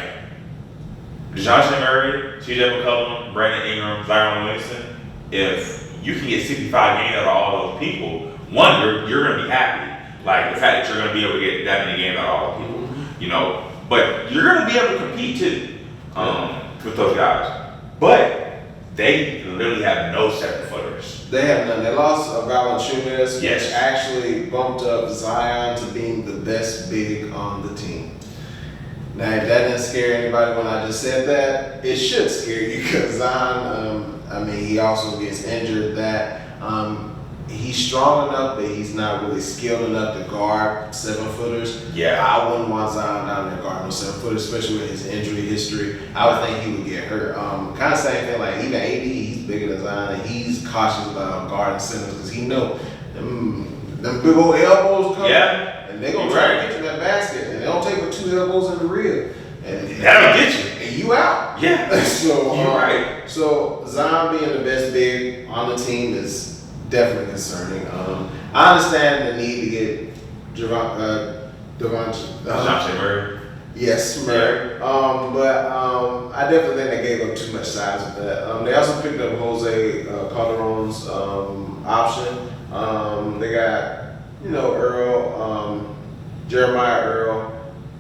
C: DeJounte Murray, CJ McCollum, Brandon Ingram, Zion Williamson. If you can get 65 games out of all those people, one, you're gonna be happy. Like the fact that you're gonna be able to get that many games out of all those people, you know. But you're gonna be able to compete too with those guys. But they literally have no 7-footers.
B: They have none. They lost Valanciunas,
C: Yes.
B: which actually bumped up Zion to being the best big on the team. Now, if that didn't scare anybody when I just said that, it should scare you because Zion, he also gets injured. He's strong enough, but he's not really skilled enough to guard 7-footers.
C: Yeah.
B: I wouldn't want Zion down there guarding no 7-footers, especially with his injury history. I would think he would get hurt. Kind of same thing, like even AD, he's bigger than Zion, and he's cautious about guarding centers because he know them big old elbows coming.
C: Yeah.
B: And they're going to try to get to that basket, and they don't take but 2 elbows in the rib. And
C: That'll get you.
B: And you out.
C: Yeah.
B: So
C: You're right.
B: So Zion being the best big on the team is definitely concerning. I understand the need to get
C: DeJounte Murray.
B: Yes, Murray. But I definitely think they gave up too much size with that. They also picked up Jose Calderon's option. They got, Earl, Jeremiah Earl.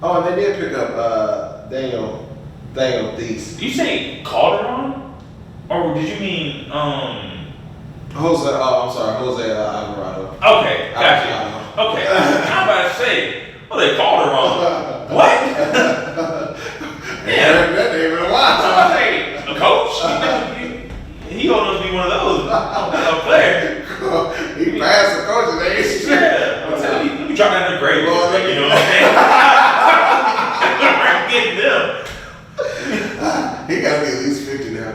B: Oh, and they did pick up Daniel Thies.
C: Did you say Calderon? Or did you mean
B: Jose Alvarado.
C: Okay, gotcha. Okay. I'm about to say, they Calderon. What?
B: Yeah, that name in a while.
C: So I say, a coach? He gonna be one of those a player.
B: He passed the coaching age.
C: Yeah, I'm telling you, you drop down the grade,
B: Lord,
C: you know what I'm saying? Getting them.
B: He got to be at least 50 now.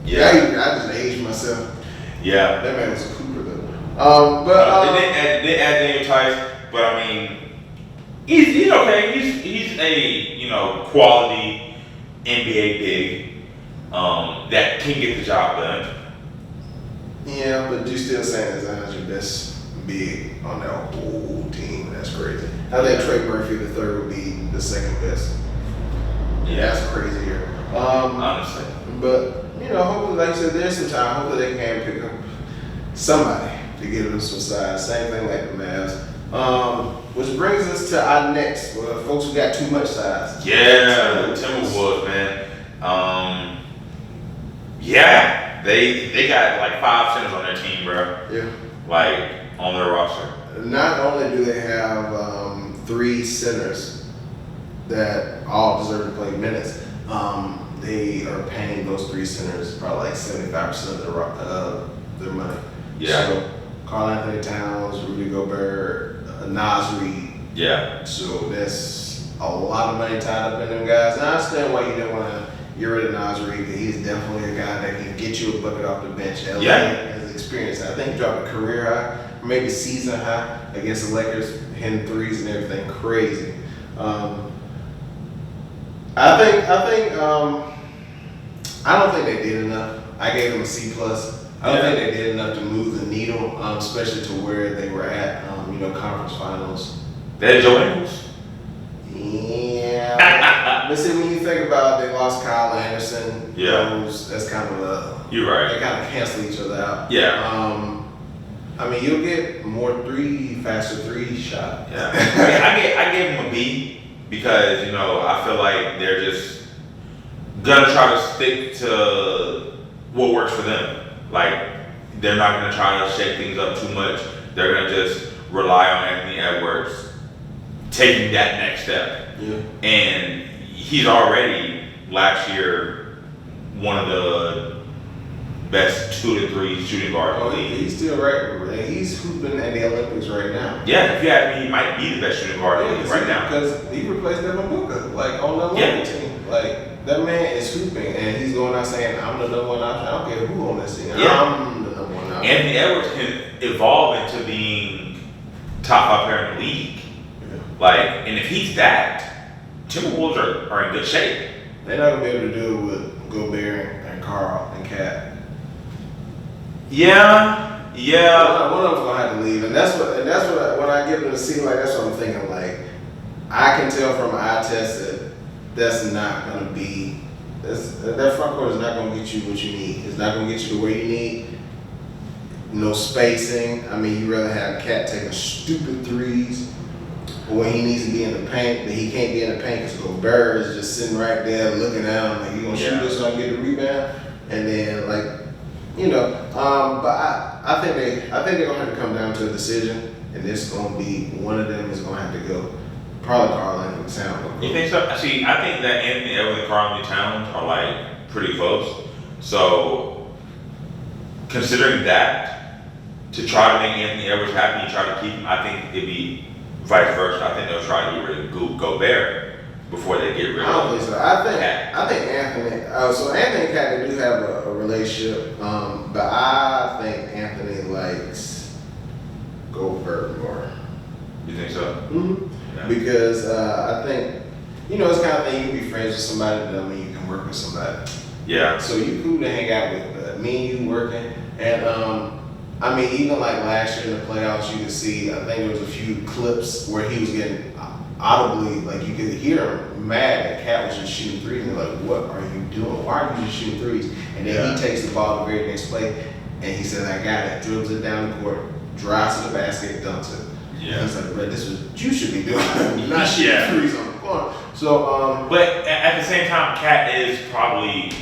C: Yeah.
B: I just aged myself.
C: Yeah.
B: That man was a Cooper though.
C: They add Daniel Tice, but I mean, he's okay. He's a quality NBA big that can get the job done.
B: Yeah, but you still saying that Zion's your best big on that whole team. That's crazy. I think Trey Murphy the third would be the second best.
C: Yeah,
B: That's crazier.
C: honestly.
B: But hopefully, like you said, there's some time. Hopefully, they can pick up somebody to get them some size. Same thing like the Mavs. Which brings us to our next folks who got too much size.
C: Yeah, the Timberwolves, man. Yeah, they got like 5 centers on their team, bro.
B: Yeah.
C: Like on their roster.
B: Not only do they have 3 centers that all deserve to play minutes, they are paying those 3 centers probably like 75% of their money.
C: Yeah.
B: So Karl Anthony Towns, Rudy Gobert, Naz Reid.
C: Yeah.
B: So that's a lot of money tied up in them guys. And I understand why you didn't want to get rid of Naz Reid, because he's definitely a guy that can get you a bucket off the bench. LA has experience. I think he dropped a career high, or maybe season high against the Lakers. hitting threes and everything crazy. I don't think they did enough. I gave them a C plus. I don't think they did enough to move the needle, especially to where they were at, conference finals.
C: They had Joe Ingles.
B: Yeah. But see, when you think about it, they lost Kyle Anderson.
C: Yeah.
B: That's kind of
C: You're right.
B: They kind of cancel each other out.
C: Yeah.
B: You'll get more faster three shot.
C: Yeah. I gave them a B because, I feel like they're just gonna try to stick to what works for them. Like, they're not gonna try to shake things up too much. They're gonna just rely on Anthony Edwards taking that next step.
B: Yeah.
C: And he's already last year one of the best 2 to 3 shooting guards in the league.
B: He's still right. He's hooping at the Olympics right now.
C: Yeah, if you ask me, he might be the best shooting guard in the league right now.
B: Because he replaced Devin Booker, on the Olympic team. Like, that man is hooping, and he's going out saying, "I'm the number one option. I don't care who on this team.
C: Yeah.
B: I'm the number one option."
C: Anthony Edwards can evolve into being top 5 player in the league. Yeah. And if he's that, Timberwolves are in good shape.
B: They're not gonna be able to do it with Gobert and Carl and Cat.
C: Yeah.
B: One of them's gonna have to leave, and that's what when I give them a C, that's what I'm thinking. I can tell from an eye test that that's not gonna be. That front court is not gonna get you what you need. It's not gonna get you to where you need. No spacing. You rather have Cat taking stupid threes when he needs to be in the paint, but he can't be in the paint because Gobert is just sitting right there looking at him. You gonna shoot this so I can get the rebound, and then but I think they're gonna have to come down to a decision, and it's gonna be one of them is gonna have to go. Probably Karl Anthony Towns.
C: You think so? See, I think that Anthony Edwards and Karl Anthony Towns are pretty close. So considering that, to try to make Anthony Edwards happy and try to keep him, I think it'd be vice versa. I think they'll try to get rid of Gobert before they get rid of.
B: I don't think so. I think Anthony. So Anthony and Cat, they do have a relationship, but I think Anthony likes Gobert more.
C: You think so?
B: Mm-hmm. Yeah. Because I think it's kind of thing you can be friends with somebody, but you can work with somebody.
C: Yeah.
B: So you cool to hang out with, but me and you working, and even last year in the playoffs, you could see. I think there was a few clips where he was getting audibly, you could hear him mad that Cat was just shooting threes, and they're like, "What are you doing? Why are you just shooting threes?" And then he takes the ball the very next play, and he says, "I got it." Dribbles it down the court, drives to the basket, dunks it. Yeah. And he's like, "Bro, this is what you should be doing, not shooting threes on the corner." So,
C: but at the same time, Cat is probably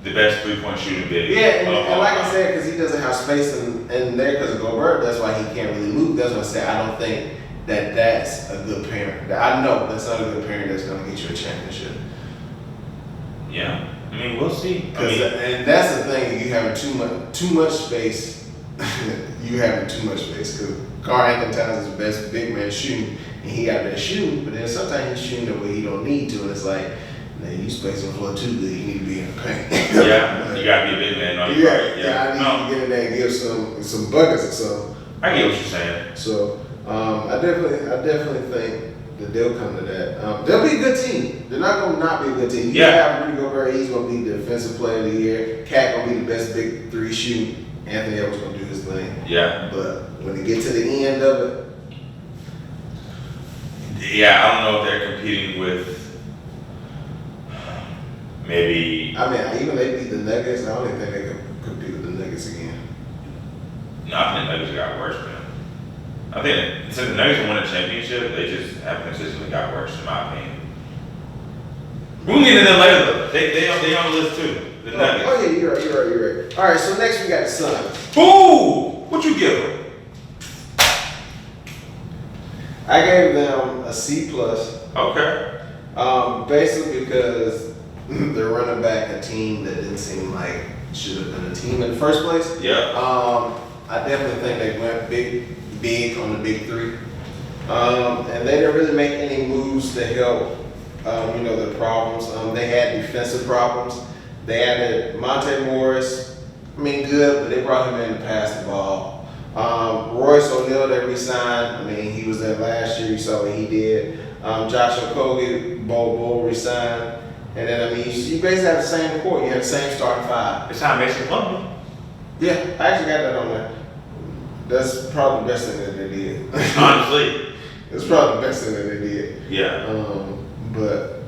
C: the best 3-point shooting big.
B: Yeah, and like I said, because he doesn't have space in there because of Gobert, that's why he can't really move. That's why I said I don't think that's a good parent. I know that's not a good parent that's going to get you a championship.
C: Yeah, we'll see.
B: And that's the thing, you having too much space. You having too much space because Karl Anthony Towns is the best big man shooting, and he out there shooting, but then sometimes he's shooting the way he don't need to, and it's like, man, you space on the floor too good. You need to be in the paint.
C: Yeah, you gotta be a big man. No, you're right.
B: Yeah, I need to get in there and give some buckets or something.
C: I get what you're saying.
B: So I definitely think that they'll come to that. They'll be a good team. They're not gonna not be a good team. You have Rudy Gobert. He's gonna be the defensive player of the year. Cat gonna be the best big 3 shooting. Anthony Edwards gonna do his thing.
C: Yeah.
B: But when they get to the end of it.
C: Yeah, I don't know if they're competing with maybe.
B: Even they beat the Nuggets. I don't even think they can compete with the Nuggets again.
C: No, I think the Nuggets got worse, man. I think since the Nuggets won a championship, they just have consistently got worse, in my opinion. We'll get into them later, though. They on the list too. The Nuggets.
B: Oh yeah, you're right. All right, so next we got the Suns.
C: Ooh, what you give them?
B: I gave them a C plus.
C: Okay.
B: Basically because they're running back a team that didn't seem like should have been a team in the first place.
C: Yeah.
B: I definitely think they went big on the big 3. And they didn't really make any moves to help, their problems. They had defensive problems. They added Monte Morris. Good, but they brought him in to pass the ball. Royce O'Neal that resigned. I mean, he was there last year. You saw what he did. Josh Okogie, Bo resigned. And then, I mean, you basically have the same core. You have the same starting five.
C: It's how Mason Plumlee.
B: Yeah, I actually got that on there. That's probably the best thing that they did.
C: Honestly.
B: It's probably the best thing that they did.
C: Yeah.
B: But,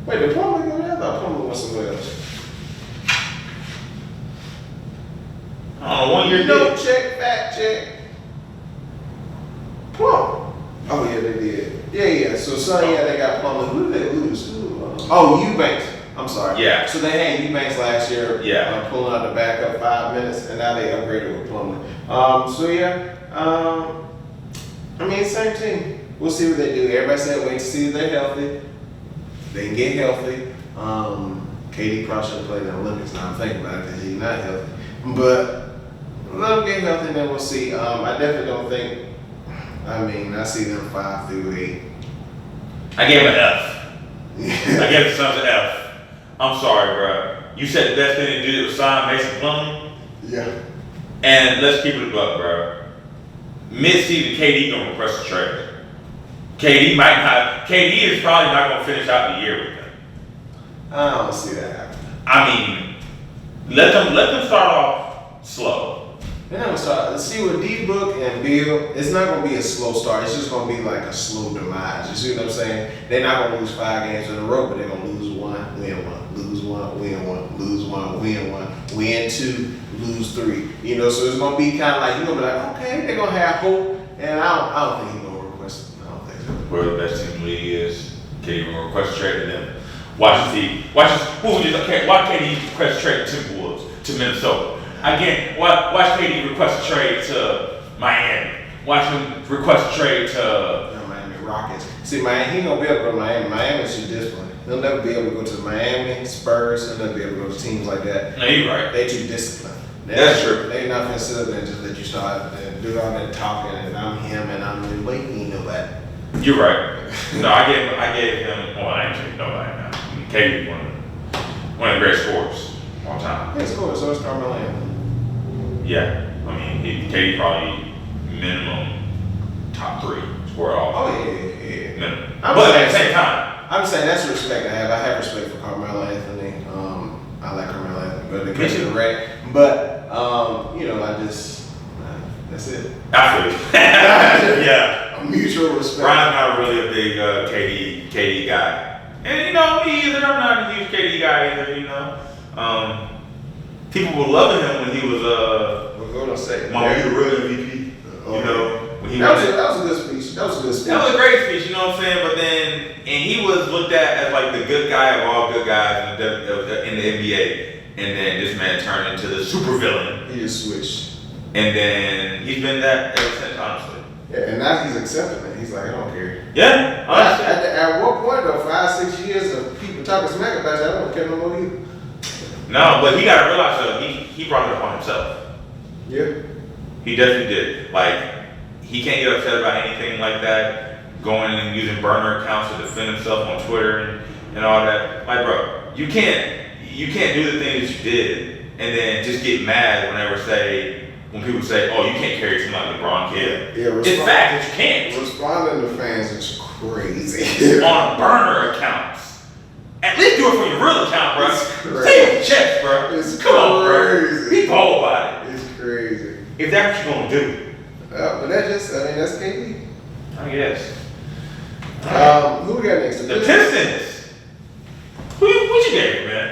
B: wait, did Plumlee go there? I thought Plumlee went somewhere else.
C: Oh, 1 year
B: No
C: deal.
B: check, fact check. Plum. Oh yeah, they did. Yeah. So they got Plumlee. Who did they lose? Eubanks. I'm sorry.
C: Yeah.
B: So they had Eubanks last year.
C: Yeah.
B: Pulling out the backup 5 minutes, and now they upgraded with Plumlee. I mean, same team. We'll see what they do. Everybody said wait to see if they're healthy. They can get healthy. KD probably should have played in the Olympics. Now I'm thinking about it because he's not healthy. But let them get healthy, and then we'll see. I definitely don't think. I mean, I see them 5 through 8.
C: I gave him an F. I gave the Suns an F. I'm sorry, bro. You said the best thing to do was sign Mason Plumlee.
B: Yeah.
C: And let's keep it a buck, bro. Mid-season, KD gonna request a trade. KD is probably not gonna finish out the year with them.
B: I don't see that happening.
C: I mean, let them start off slow.
B: They're not gonna start. See with D-Book and Bill, it's not gonna be a slow start. It's just gonna be like a slow demise. You see what I'm saying? They're not gonna lose 5 games in a row, but they're gonna lose 1, win 1, lose 1, win 1, lose 1, win 1, win 2, lose 3. You know, so it's gonna be kind of like you're gonna be like, okay, they're gonna have hope, and I don't think he's gonna request. I don't think so.
C: Where the best team in the league is, KD gonna request a trade to them. Watch KD request a trade to Timberwolves, to Minnesota. Again, watch KD request a trade to Miami. Watch him request a trade to
B: Miami Rockets. See, Miami, he gonna be able to go to Miami. Miami's too disciplined. He'll never be able to go to Miami, Spurs. He'll never be able to go to teams like that.
C: No, you're right.
B: They too disciplined.
C: That's true.
B: They're not gonna sit up there and just let you start and do all that talking and I'm him and I'm really waiting. You know that.
C: You're right. No, I gave him. Well, I ain't taking nobody now. KD one of the great scorers of all time.
B: Yeah, score. So it's Carmelo Anthony.
C: Yeah, I mean, KD probably minimum top 3 scorer all.
B: Oh yeah.
C: Minimum.
B: I'm
C: But
B: saying-
C: at the same time,
B: I'm saying that's the respect I have. I have respect for Carmelo Anthony. I like Carmelo Anthony, but the case is right. But that's it.
C: I feel you. Yeah.
B: A mutual respect.
C: Brian's not really a big KD guy. And you know, me either. I'm not a huge KD guy either, people were loving him when he was
B: We're gonna say.
C: my real MVP. When he
B: That was
C: was
B: a good speech. That was a good speech.
C: that was a great speech, you know what I'm saying? But then, and he was looked at as like the good guy of all good guys in the NBA. And then this man turned into the super villain.
B: He just switched.
C: And then he's been that ever since, honestly.
B: Yeah, and now he's accepting it. He's like, I don't care.
C: Yeah, honestly.
B: At what point though, 5-6 years of people talking smack about you, I don't care no more either.
C: No, but he gotta realize though, he brought it upon himself.
B: Yeah.
C: He definitely did. Like, he can't get upset about anything like that. Going and using burner accounts to defend himself on Twitter and all that. Like, bro, you can't do the things that you did and then just get mad when people say, oh, you can't carry something like LeBron can.
B: Yeah,
C: It's fact that you can't.
B: Responding to fans is crazy.
C: On burner accounts. At least do it from your real account, bro.
B: It's crazy.
C: Stay with checks, bro.
B: It's
C: Come on, bro.
B: crazy.
C: Be bold about it.
B: It's crazy.
C: If that's what you're gonna do.
B: But that's KD.
C: I guess.
B: Who we got next?
C: The Pistons. What you gave, man?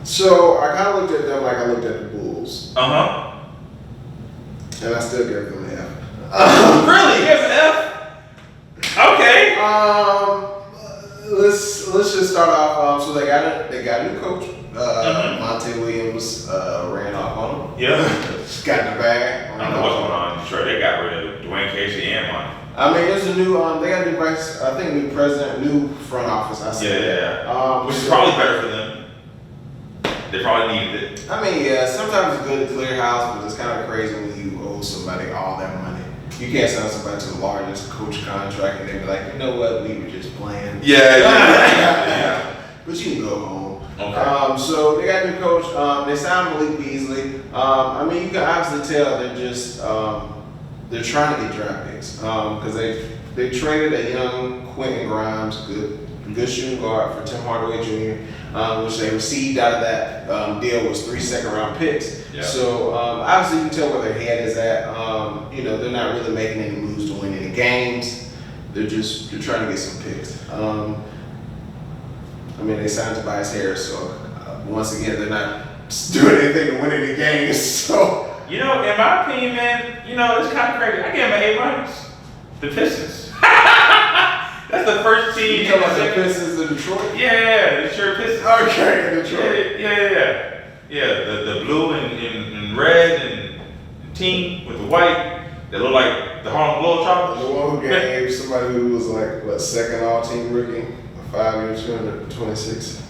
B: So I kind of looked at them like I looked at the Bulls, and I still gave them an F.
C: Really? You gave an F? Okay.
B: Let's just start off. So they got a new coach. Monte Williams ran off on him.
C: Yeah.
B: Just got the bag.
C: I don't know what's going on in Detroit. They got rid of Dwayne Casey and Monty.
B: I mean, there's a new. They got a new vice. I think new president, new front office. I said.
C: Yeah. Which is probably better for them. They probably needed it.
B: I mean, yeah. Sometimes it's good to clear house, but it's kind of crazy when you owe somebody all that money. You can't send somebody to the largest coach contract and they be like, you know what, we were just playing.
C: Yeah.
B: But you can go home.
C: Okay.
B: So they got a new coach. They signed Malik Beasley. I mean, you can obviously tell they're just they're trying to get draft picks because they traded a young Quentin Grimes, good shooting guard for Tim Hardaway Jr., which they received out of that deal was 3 second-round picks.
C: Yeah.
B: So obviously you can tell where their head is at. They're not really making any moves to win any games. They're trying to get some picks. They signed Tobias Harris, so once again they're not doing anything to win any games. So
C: in my opinion, man, it's kind of crazy. I give them an A-. The Pistons. That's the first team.
B: You talking about the Pistons in Detroit?
C: Yeah, the Detroit Pistons.
B: Okay, in Detroit.
C: Yeah, the blue and red and team with the white that look like the Harlem Globetrotters.
B: The one who gave somebody who was like, second all-team rookie, a 5-year, $226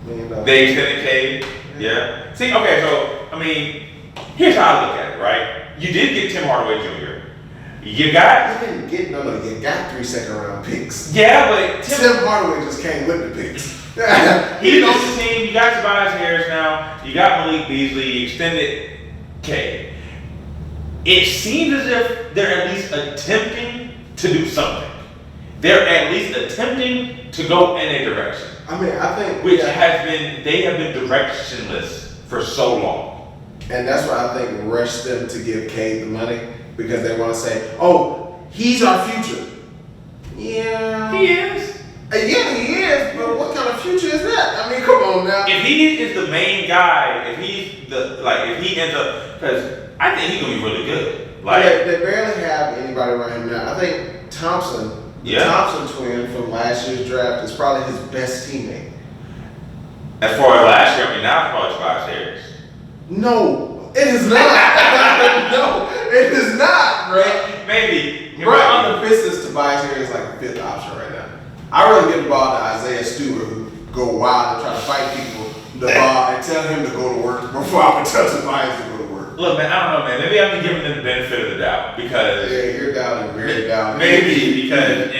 B: million.
C: They extended Cade. Yeah. See, okay, so, here's how I look at it, right? You did get Tim Hardaway Jr. You got...
B: You didn't get, you got 3 second-round picks.
C: Yeah, but...
B: Tim Hardaway just came with the picks.
C: He's on the team. You got Tobias Harris now. You got Malik Beasley. You extended Cade. It seems as if they're at least attempting to do something. They're at least attempting to go in a direction.
B: I think...
C: Which has been... They have been directionless for so long.
B: And that's why I think rushed them to give Cade the money. Because they want to say, oh, he's our future. Yeah.
C: He is.
B: Yeah, he is, but what kind of future is that? Come on now.
C: If he is the main guy, if he ends up, because I think he's going to be really good.
B: They barely have anybody around him now. I think Thompson, the Thompson twin from last year's draft, is probably his best teammate.
C: As far as last year, now it's probably Tobias Harris.
B: No, it is not. No, it is not, bro.
C: Maybe.
B: Bro, on the Pistons, Tobias Harris is like a 5th option right now. I really give the ball to Isaiah Stewart, who go wild and try to fight people the ball and tell him to go to work before I would tell Tobias to go to work.
C: Look, man, I don't know, man. Maybe I'm giving them the benefit of the doubt because
B: you're down and very down.
C: Maybe because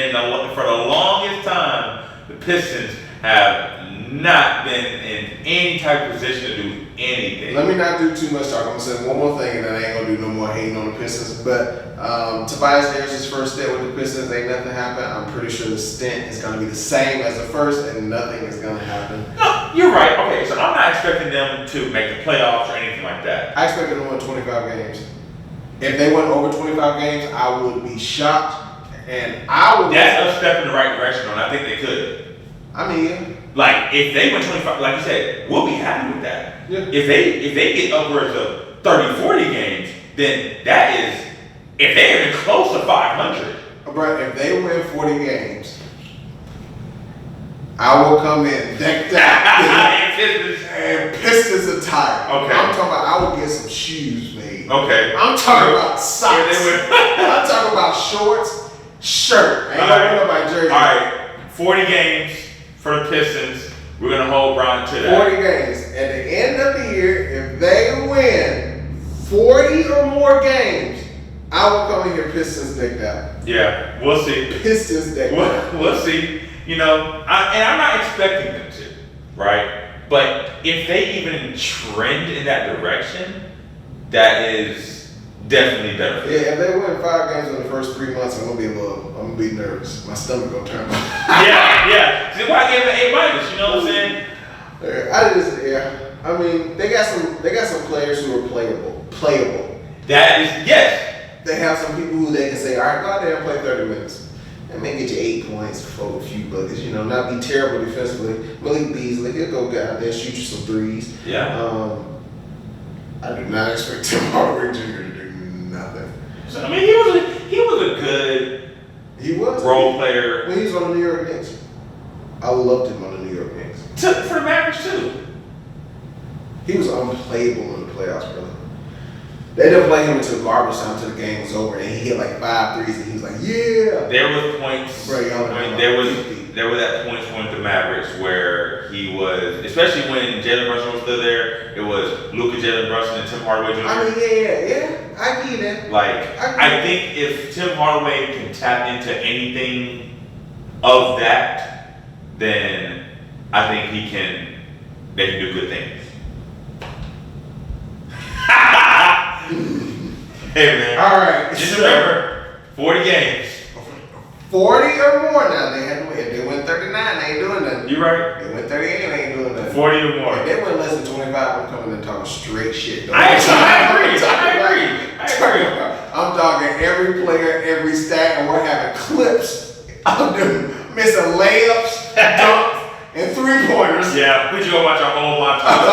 C: for the longest time, the Pistons have not been in any type of position to do anything.
B: Let me not do too much talk. I'm gonna say one more thing, and then I ain't gonna do no more hating on the Pistons. But Tobias Harris's first stint with the Pistons, ain't nothing happened. I'm pretty sure the stint is gonna be the same as the first, and nothing is gonna happen.
C: No, you're right. Okay, so I'm not expecting them to make the playoffs or anything like that.
B: I expect them to win 25 games. If they went over 25 games, I would be shocked, and I would.
C: That's a step in the right direction, and I think they could. Like, if they win 25, like you said, we'll be happy with that.
B: Yeah.
C: If they get upwards of 30, 40 games, then that is, if they're even close to 500.
B: But if they win 40 games, I will come in decked out and Pistons attire.
C: Okay.
B: I'm talking about I will get some shoes made.
C: Okay.
B: I'm talking about socks. I'm talking about shorts, shirt. I ain't gonna worry about jersey.
C: All right, 40 games for the Pistons. We're going to hold Bron to that.
B: 40 games. At the end of the year, if they win 40 or more games, I will come in here Pistons decked out.
C: Yeah, we'll see.
B: Pistons decked out.
C: We'll see. And I'm not expecting them to, right? But if they even trend in that direction, that is definitely better for them.
B: Yeah, if they win 5 games in the first 3 months, I'm gonna be nervous. My stomach gonna turn.
C: Yeah. See why I gave it A-, you know what I'm saying?
B: They got some players who are playable.
C: That is, yes.
B: They have some people who they can say, all right, go out there and play 30 minutes. And maybe get you 8 points for a few buckets, not be terrible defensively. Malik Beasley, he'll go out there, shoot you some threes.
C: Yeah.
B: I do not expect Tim Hardaway Jr. to do nothing.
C: So, he was a good role player.
B: When he was on the New York Knicks. I loved him on the New York Knicks.
C: For the Mavericks, too.
B: He was unplayable in the playoffs, brother. They didn't play him until garbage time, until the game was over, and he hit like 5 threes, and he was like, yeah.
C: There was points.
B: Bro,
C: there were that points with the Mavericks where he was, especially when Jalen Brunson was still there. It was Luka, Jalen Brunson, and Tim Hardaway Jr.
B: Yeah. I get it.
C: I think if Tim Hardaway can tap into anything of that, then I think he can they can do good things. Hey man.
B: All right.
C: Just remember, 40 games.
B: 40 or more now. They had to win. If they win 39, they ain't doing nothing.
C: You right.
B: They win 38, they ain't doing nothing.
C: 40 or more.
B: If they win less than 25, I'm coming and talking straight shit.
C: I agree.
B: I'm talking every player, every stat, and we're having clips of them missing layups, dunks, and 3-pointers.
C: Yeah, put you on watch a whole montage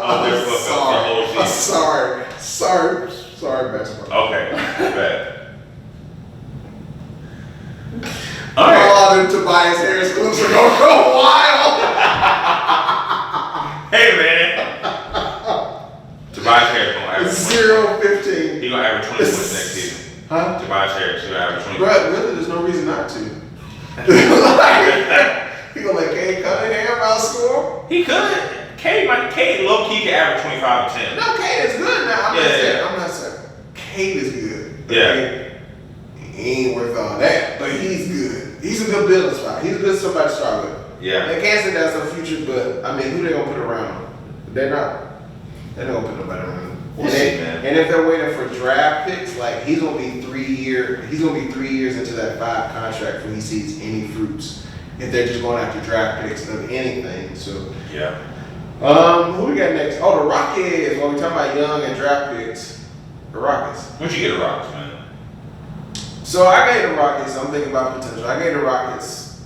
C: of their fuck up the whole season.
B: Sorry, basketball.
C: Okay, bad.
B: All them Tobias Harris clips are gonna go wild.
C: Hey man, Tobias Harris gonna average
B: 0-15.
C: He gonna average 20 points next season.
B: Huh?
C: Tobias Harris, he gonna average 20
B: Bro,
C: points.
B: really, there's no reason not to. Like, he gonna let Cade Cunningham outscore?
C: He could. Cade low key can average 25 and 10.
B: No, Cade is good now.
C: Yeah.
B: I'm not saying. Cade is good.
C: Yeah.
B: Okay? He ain't worth all that, but he's good. He's a good building spot. He's a good somebody to start with.
C: Yeah.
B: They can't say that's a future, but I mean, who they gonna put around him? They're not gonna put nobody around him.
C: We'll see, man.
B: And if they're waiting for draft picks, like he's gonna be 3 years into that 5 contract before he sees any fruits. If they're just going after draft picks of anything, so.
C: Yeah.
B: Who we got next? Oh, the Rockets. When we talking about young and draft picks, the Rockets.
C: What'd you get the Rockets, man?
B: So I gave the Rockets. I'm thinking about potential. I gave the Rockets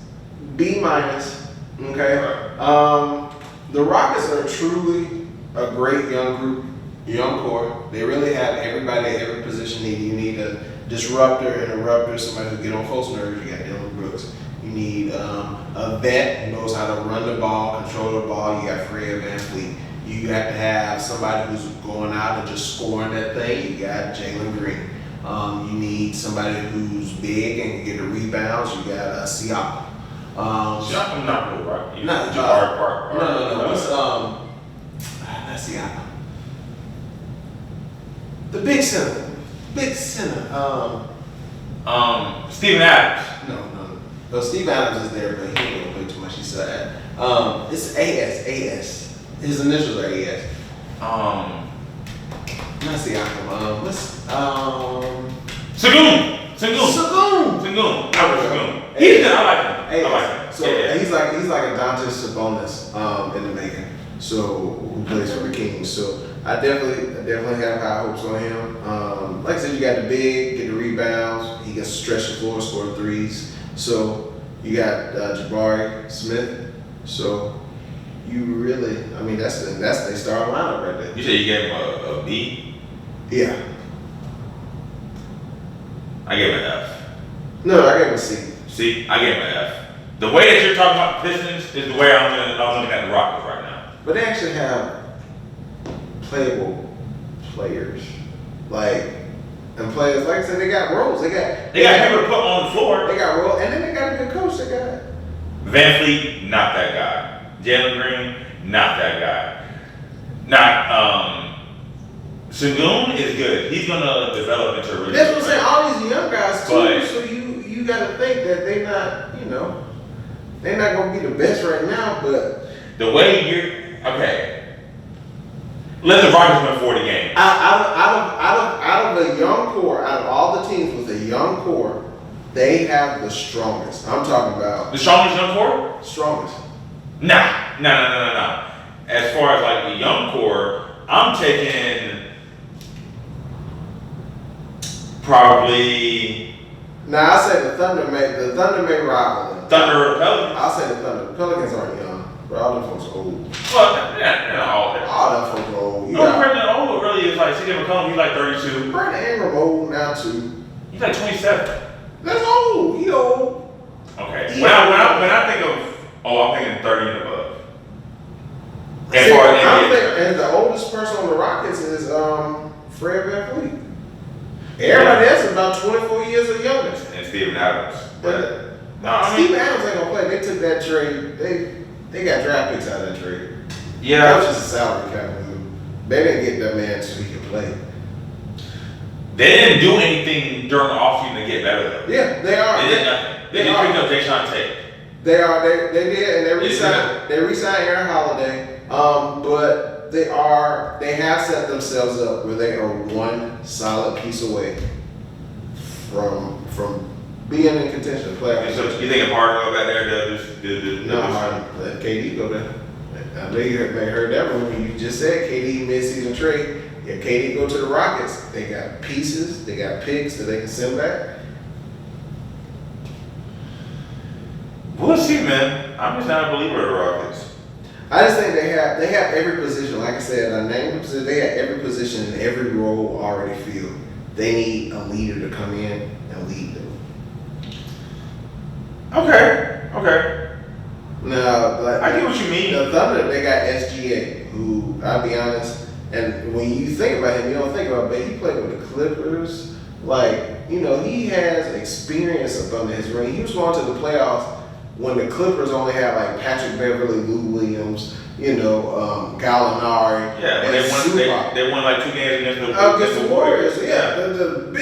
B: B-. Okay.
C: Right.
B: The Rockets are truly a great young group, young core. They really have everybody at every position needed. You need a disruptor, interrupter, somebody who get on folks' nerves. You got Dylan Brooks. You need a vet who knows how to run the ball, control the ball. You got Fred VanVleet. You have to have somebody who's going out and just scoring that thing. You got Jalen Green. You need somebody who's big and can get the rebounds. You got Siakam.
C: Siakam not good, right?
B: No,
C: Jabari Parker.
B: No. What's not Siakam. The big center.
C: Steven Adams.
B: No. Well, Steve Adams is there, but he ain't gonna play too much. He's sad. It's AS. His initials are AS. Not Siakam.
C: Sagoon. He's good. I like him.
B: So he's like a Dante Sabonis in the making. So who plays for the Kings? So I definitely have high hopes on him. Like I said, you got the big, get the rebounds. He can stretch the floor, score threes. So you got Jabari Smith. So you really, I mean, that's their starting lineup right there.
C: You said you gave him a B?
B: Yeah.
C: I gave him an F.
B: No, I gave him a C.
C: See, I gave him an F. The way that you're talking about the Pistons is the way I'm looking at the Rockets right now.
B: But they actually have playable players. And players, like I said, they got roles. They got
C: people to put on the floor.
B: They got roles, and then they got a good coach. They got
C: VanVleet, not that guy. Jalen Green, not that guy. Sengun is good. He's gonna develop into a really
B: That's
C: good
B: what I'm saying.
C: player.
B: All these young guys too.
C: But-
B: So you got to think that they're not gonna be the best right now. But
C: The way okay. Let the Rockets win 40 games.
B: out of the young core, out of all the teams with a young core, they have the strongest. I'm talking about
C: The strongest young core?
B: strongest.
C: Nah. As far as like the young core, I'm taking probably
B: Now I say the Thunder may rival them.
C: Thunder or Pelicans.
B: I'll say the Thunder. Pelicans aren't young, but all them folks are old.
C: Well, they're not all there.
B: All them folks are old. You
C: No,
B: got
C: Brandon Old really is like CJ McCollum. He's like 32.
B: Brandon Ingram old now too.
C: He's like 27.
B: That's old. He old.
C: Okay.
B: Yeah.
C: When I think of I'm thinking 30 and above. As
B: See,
C: far as
B: I
C: NBA
B: think, and the oldest person on the Rockets is Fred VanVleet. Everybody else is about 24 years or younger.
C: and Steven Adams.
B: But
C: No, I mean,
B: Steve Adams ain't gonna play. They took that trade. They got draft picks out of that trade. That was
C: yeah,
B: just a salary cap move. They didn't get that man so he could play.
C: they didn't do anything during the offseason to get better though.
B: Yeah, they are.
C: They did nothing. They just picked up Jay Tate.
B: They did, and they re-signed Aaron Holiday. But they have set themselves up where they are one solid piece away from being in contention, playoffs.
C: So you think if Harden go back there,
B: No, Harden, let KD go there. I know you heard that rumor. You just said KD mid-season trade. If KD go to the Rockets, they got pieces, they got picks that they can send back.
C: We'll see, man. I'm just not a believer of the Rockets.
B: I just think they have every position. Like I said, I named the position. They have every position and every role already filled. They need a leader to come in and lead them.
C: Okay.
B: Now,
C: I get what you mean.
B: The Thunder, they got SGA, who, I'll be honest, and when you think about him, you don't think about, but he played with the Clippers. Like, he has experience up under his ring. He was going to the playoffs when the Clippers only had like Patrick Beverly, Lou Williams, Gallinari.
C: Yeah, when they won like 2 games
B: against the Warriors. Yeah, the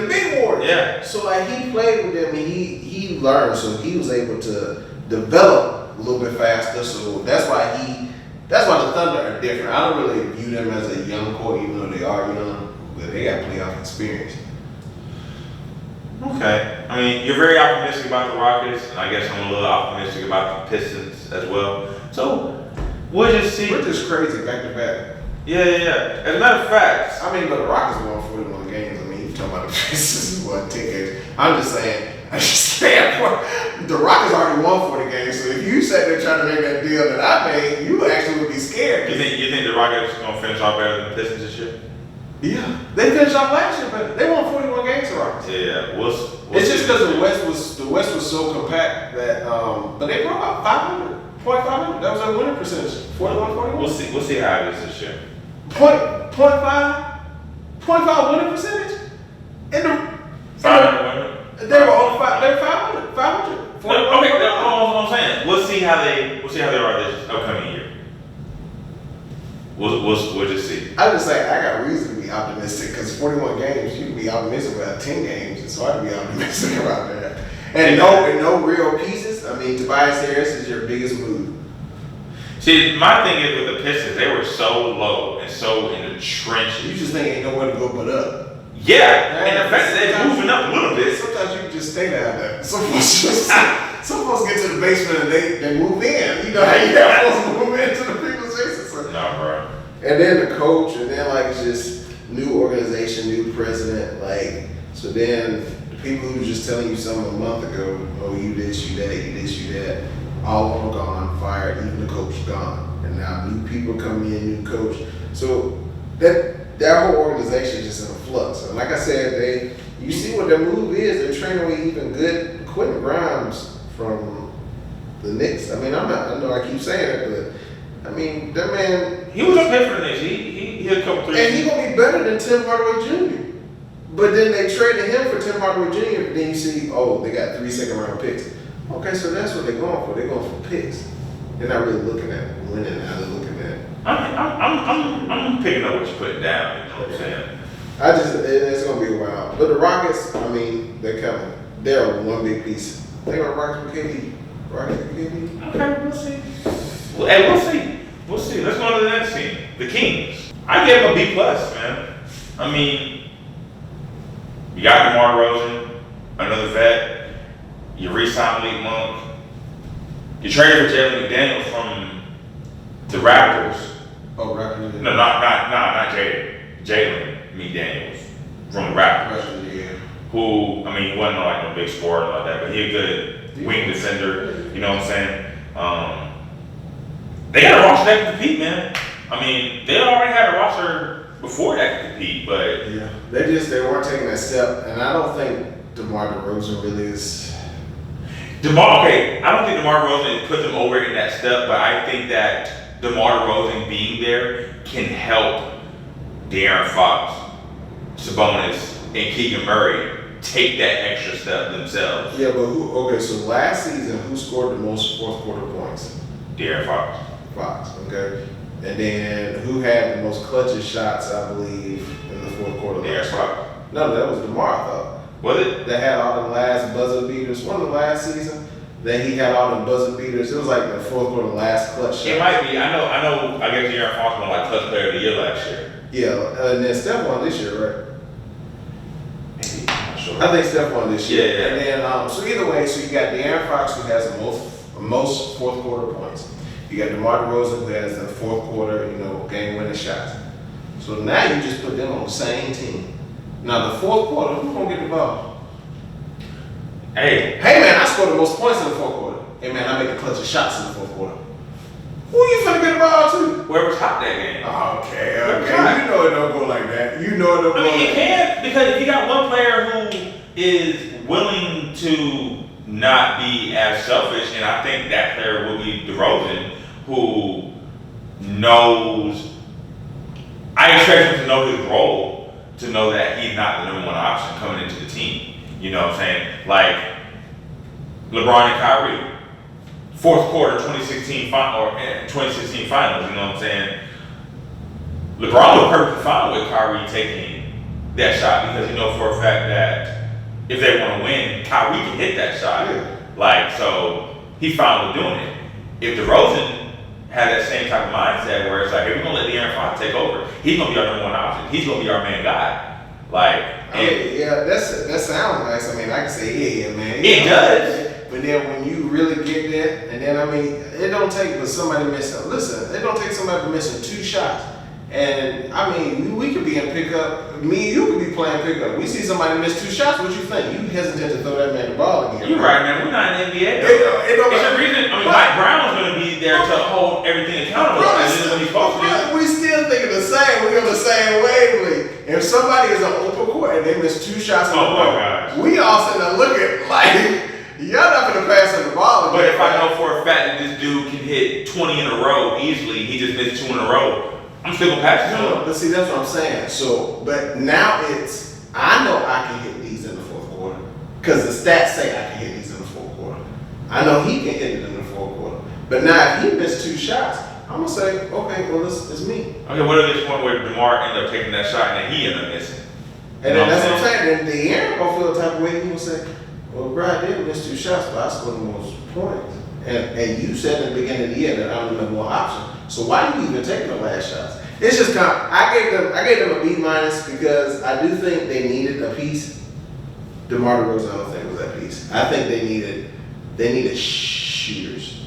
B: big Warriors.
C: Yeah.
B: So like he played with them and he learned, so he was able to develop a little bit faster. So that's why the Thunder are different. I don't really view them as a young core, even though they are young, but they got playoff experience.
C: Okay. I mean, you're very optimistic about the Rockets, and I guess I'm a little optimistic about the Pistons as well. So, we'll just see.
B: We're just crazy back to back.
C: Yeah. As a matter of fact,
B: I mean, but the Rockets won 41 games. I mean, you talking about the Pistons won 10 games. I'm just saying, the Rockets already won 40 games. So if you sat there trying to make that deal that I made, you actually would be scared.
C: You think the Rockets are gonna finish off better than the Pistons this year?
B: Yeah, they finished off last year, but they won 41 games. The Rockets.
C: Yeah. We'll
B: it's just because the West was so compact that, but they broke out 500. That was their winning percentage. 41-41.
C: We'll see how it is this year.
B: 0.5 winning percentage. And they were on 500. 500.
C: Okay, that's all I'm saying. We'll see how they are this upcoming year. We'll just see.
B: I just say I got reason to be optimistic because 41 games, you can be optimistic about 10 games. It's hard to be optimistic about that. And no real pieces. I mean, Tobias Harris is your biggest move.
C: See, my thing is with the Pistons, they were so low and so in the trenches.
B: You just think ain't nowhere to go but up.
C: Yeah, and the fact that they're moving up a little bit.
B: Sometimes you can just stay down there. Some folks get to the basement and they move in. You know how you have folks move into the people's faces.
C: No, bro.
B: And then the coach, and then like it's just new organization, new president. Like, so then the people who were just telling you something a month ago, oh, you this, you that, you this, you that, all of them gone, fired, even the coach gone. And now new people coming in, new coach. So that whole organization is just in a flux. And like I said, you see what their move is. They're training with even good Quentin Grimes from the Knicks. I mean, I know I keep saying it, but I mean, that man.
C: He was okay for the Knicks. He hit a couple threes.
B: And he's gonna be better than Tim Hardaway Jr. But then they traded him for Tim Hardaway Jr. But then you see, they got 3 second-round picks. Okay, so that's what they're going for. They're going for picks. They're not really looking at winning. Now they're looking at.
C: I'm picking up what you're putting down. You know what I'm saying?
B: It's gonna be a while. But the Rockets, I mean, they're coming. They're one big piece. They are Rockets with KD. Rockets with KD.
C: Okay, we'll see. We'll see. We'll see. Let's go to the next team, the Kings. I gave them a B+, man. I mean, you got DeMar DeRozan, another vet. You re-signed Malik Monk. You traded for Jalen McDaniels from the Raptors.
B: Oh, Raptors.
C: No, not Jalen. Jalen McDaniels from the Raptors.
B: Yeah.
C: Who, I mean, he wasn't like no big scorer like that, but he's a good wing defender. You know what I'm saying? They got a roster that can compete, man. I mean, they already had a roster before that could compete, but
B: yeah, they weren't taking that step, and I don't think DeMar DeRozan really is.
C: I don't think DeMar DeRozan put them over in that step, but I think that DeMar DeRozan being there can help De'Aaron Fox, Sabonis, and Keegan Murray take that extra step themselves.
B: Yeah, but so last season, who scored the most fourth quarter points?
C: De'Aaron Fox.
B: Fox, okay. And then who had the most clutchest shots, I believe, in the fourth quarter?
C: De'Aaron Fox.
B: No, that was DeMar, I thought.
C: Was it?
B: That had all the last buzzer beaters. One of the last season, Then he had all them buzzer beaters. It was like the fourth quarter, last clutch shot.
C: It might be. I know. I guess De'Aaron Fox won like clutch player of the year last year.
B: Yeah, and then Steph won this year, right?
C: Maybe. I'm not sure.
B: I think Steph won this year.
C: Yeah.
B: And then, so either way, so you got De'Aaron Fox who has the most fourth quarter points. You got DeMar DeRozan who has the fourth quarter, game winning shots. So now you just put them on the same team. Now the fourth quarter, who's gonna get the ball?
C: Hey,
B: man, I scored the most points in the fourth quarter. Hey man, I make the clutch of shots in the fourth quarter. Who you finna get the ball to?
C: whoever's hot that game.
B: Okay.
C: Right.
B: You know it don't go like that. You know it don't go
C: I mean,
B: like
C: it can, because if you got one player who is willing to not be as selfish, and I think that player will be DeRozan, who knows, I expect him to know his role, to know that he's not the number one option coming into the team. You know what I'm saying? Like LeBron and Kyrie, fourth quarter 2016 finals. You know what I'm saying? LeBron was perfectly fine with Kyrie taking that shot because for a fact that if they want to win, Kyrie can hit that shot.
B: Yeah.
C: So he's fine with doing it. If DeRozan had that same type of mindset where it's like, hey, we're gonna let De'Aaron Fox take over, he's gonna be our number one option. He's gonna be our main guy.
B: That sounds nice. I mean, I can say, yeah, man.
C: It does.
B: But then when you really get there, and then it don't take but somebody missing. Listen, it don't take somebody missing 2 shots. And we could be in pickup. Me and you could be playing pickup. We see somebody miss 2 shots. What you think? You hesitate to throw that man the ball again.
C: You're right, man. We're not in the NBA.
B: It don't
C: It's a reason. Mike Brown's going to be there to hold everything accountable. And this is what he's supposed to do.
B: We still thinking the same. We're on the same wavelength. If somebody is on open court and they miss 2 shots in a row, we all sitting there looking like y'all not gonna pass on the ball.
C: But if I know for a fact that this dude can hit 20 in a row easily, he just missed 2 in a row, I'm still gonna pass it to him.
B: But see, that's what I'm saying. So, but now I know I can hit these in the fourth quarter because the stats say I can hit these in the fourth quarter. I know he can hit it in the fourth quarter. But now if he missed 2 shots, I'm gonna say, okay, well it's me.
C: Okay, what if this one where DeMar ended up taking that shot and then he ended up missing?
B: And then that's what I'm saying. Then the Aaron gonna feel the type of way he gonna say, well, Brad did miss 2 shots, but I scored the most points. And you said in the beginning of the year that I'm the number one option. So why you even taking the last shots? It's just I gave them a B- because I do think they needed a piece. DeMar DeRozan, I don't think was that piece. I think they needed shooters.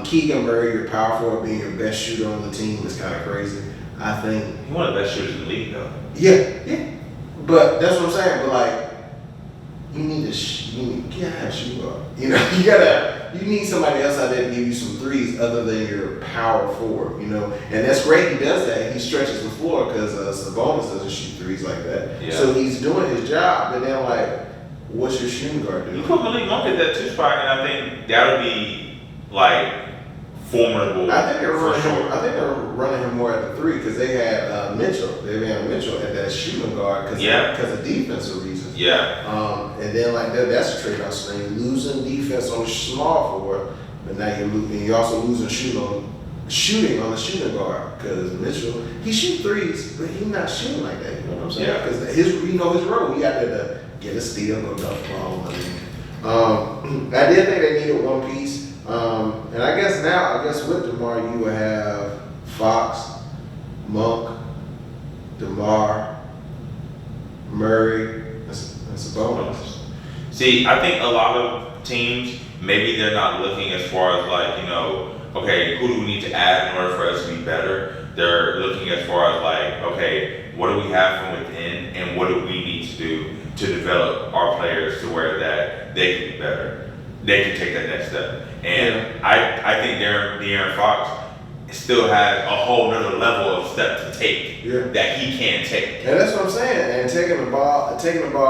B: Keegan Murray, your power forward, being your best shooter on the team is kind of crazy. I think
C: He's one of the best shooters in the league, though.
B: Yeah. But that's what I'm saying. But like, you gotta have a shooting guard. You need somebody else out there to give you some threes other than your power forward. And that's great. He does that. He stretches the floor because Sabonis doesn't shoot threes like that.
C: Yeah.
B: So he's doing his job. But then like, what's your shooting guard doing?
C: You put Malik Monk at that 2 spot, and I think that'll be like formidable.
B: I think they're
C: for sure.
B: running him more at the 3 because they had Mitchell. They had Mitchell at that shooting guard because of defensive reasons.
C: Yeah.
B: And then like that's a trade-off. So you're losing defense on the small forward, but now you're also losing shooting on the shooting guard because Mitchell he shoot threes, but he's not shooting like that. You know what I'm saying?
C: Yeah.
B: Because his role. He got to get a steal, go dunk the ball. I did think they needed one piece. And I guess with DeMar you will have Fox, Monk, DeMar, Murray. That's a bonus.
C: See, I think a lot of teams, maybe they're not looking as far as like, okay, who do we need to add in order for us to be better? They're looking as far as like, okay, what do we have from within and what do we need to do to develop our players to where that they can be better? They can take that next step. And I think De'Aaron Fox still has a whole nother level of step to take that he can take.
B: And that's what I'm saying. And taking the ball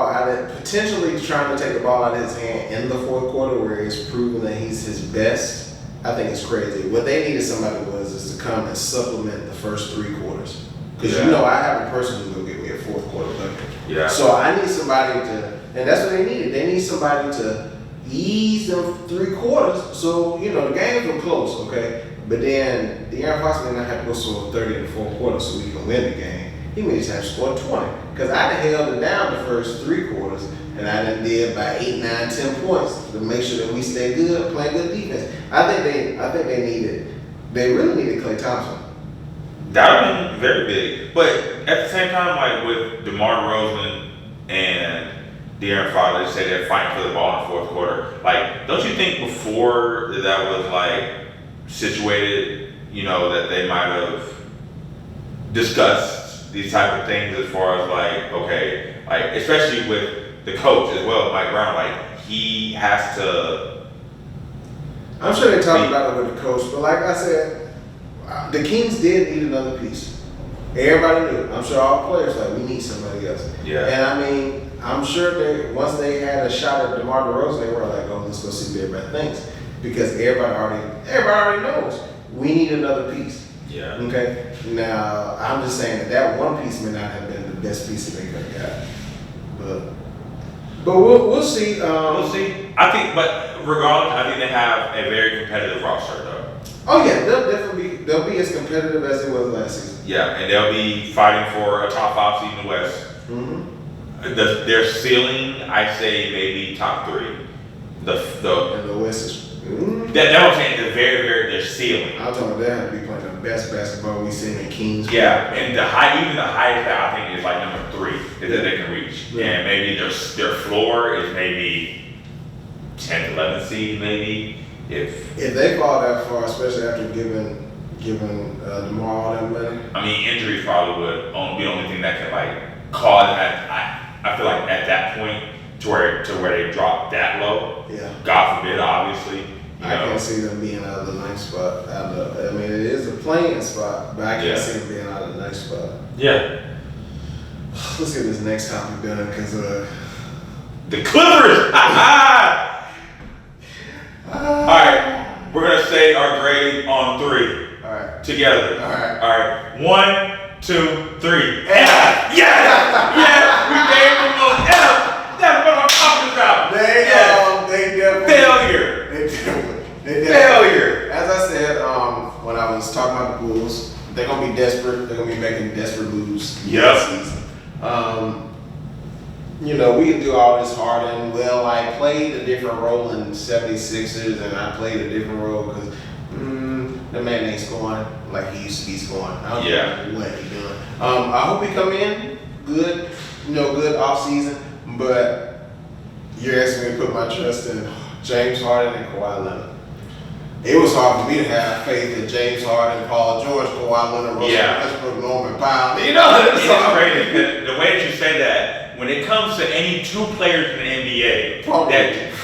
B: out of potentially trying to take the ball out of his hand in the fourth quarter where he's proven that he's his best, I think it's crazy. What they needed somebody is to come and supplement the first 3 quarters. Because I have a person who's gonna get me a fourth quarter bucket.
C: Yeah.
B: So I need somebody and that's what they needed. They need somebody to ease them 3 quarters. So, the games were close, okay? But then De'Aaron Fox may not have to go so 30 in the fourth quarter so we can win the game. he many times scored 20. Because I done held it down the first 3 quarters, and I done did by 8, 9, 10 points to make sure that we stay good, play good defense. I think they really needed Klay Thompson.
C: That would have been very big. But at the same time, like with DeMar DeRozan and De'Aaron Fox, they say they're fighting for the ball in the fourth quarter. Like, don't you think before that was like situated, you know, that they might have discussed these type of things as far as like, okay, like especially with the coach as well, Mike Brown, like he has to.
B: I'm sure they talked about it with the coach, but like I said, the Kings did need another piece. Everybody knew it. I'm sure all players like we need somebody else.
C: Yeah.
B: And I mean, I'm sure once they had a shot at DeMar DeRozan, they were like, "Oh, let's go see what everybody thinks," because everybody already knows we need another piece.
C: Yeah.
B: Okay. Now I'm just saying that one piece may not have been the best piece that they could have got, but we'll see.
C: We'll see. I think, but regardless, I think they have a very competitive roster, though.
B: Oh yeah, they'll be as competitive as it was last season.
C: Yeah, and they'll be fighting for a top 5 seed in the West.
B: Mm-hmm.
C: Their ceiling, I say maybe top 3.
B: And the West is.
C: That I'm saying their ceiling.
B: I'm talking about they have to be playing the best basketball we've seen in Kings.
C: Yeah, and even the highest that I think is like number 3 is that they can reach.
B: Yeah.
C: And maybe their floor is maybe 10th, 11th seed, maybe. If
B: they fall that far, especially after giving DeMar all that money.
C: I mean, injuries probably would be the only thing that can like cause. I feel like at that point to where they drop that low.
B: Yeah.
C: God forbid, obviously.
B: I can't see them being out of the 9th spot. I mean, it is a playing spot, but I can't see them being out of the 9th spot.
C: Yeah.
B: Let's get this next topic done, because
C: the Clippers. All right, we're gonna say our grade on 3.
B: All right.
C: Together.
B: All right.
C: All right. 1, 2, 3. F. Yes. We gave them a F. That's what I'm talking about.
B: They definitely
C: Failure. Failure.
B: As I said, when I was talking about the Bulls, they're gonna be desperate. They're gonna be making desperate moves this season. You know, we can do all this Harden. Well, I played a different role in 76ers, and I played a different role because the man ain't scoring like he used to be scoring. I don't know what he's doing. I hope he come in good, good offseason, but you're asking me to put my trust in James Harden and Kawhi Leonard. It was hard for me to have faith in James Harden, Paul George, Kawhi Leonard, Russell Westbrook, Norman Powell.
C: It's crazy. The way that you say that, when it comes to any 2 players in the NBA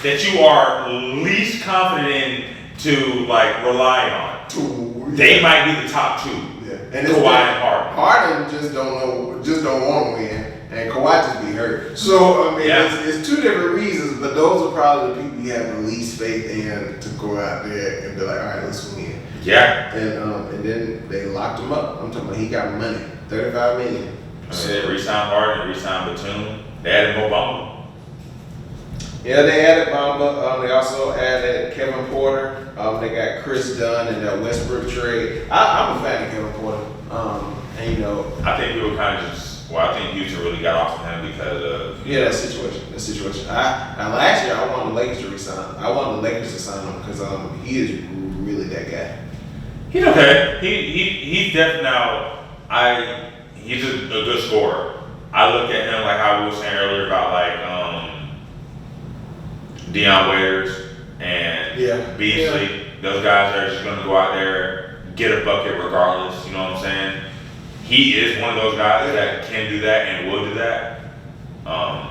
C: that you are least confident in to like rely on, they might be the top 2.
B: Yeah. And
C: Kawhi and Harden.
B: Harden just don't want to win, and Kawhi just be hurt. So I mean, it's 2 different reasons, but those are probably the people you have the least faith in to go out there and be like, all right, let's win.
C: Yeah.
B: And then they locked him up. I'm talking about he got money, $35 million.
C: They re-signed Harden, re-signed Batum. They added Mo Bamba.
B: Yeah, they added Bamba. They also added Kevin Porter. They got Chris Dunn in that Westbrook trade. I'm a fan of Kevin Porter. And
C: I think we were kind of I think Houston really got off of him because of
B: that situation. Now last year I wanted the Lakers to resign. I wanted the Lakers to sign him because he is really that guy.
C: He's okay. He's definitely he's a good scorer. I look at him like how we were saying earlier about like Deion Waiters and Beasley.
B: Yeah.
C: Those guys are just going to go out there, get a bucket regardless. You know what I'm saying? He is one of those guys that can do that and will do that. I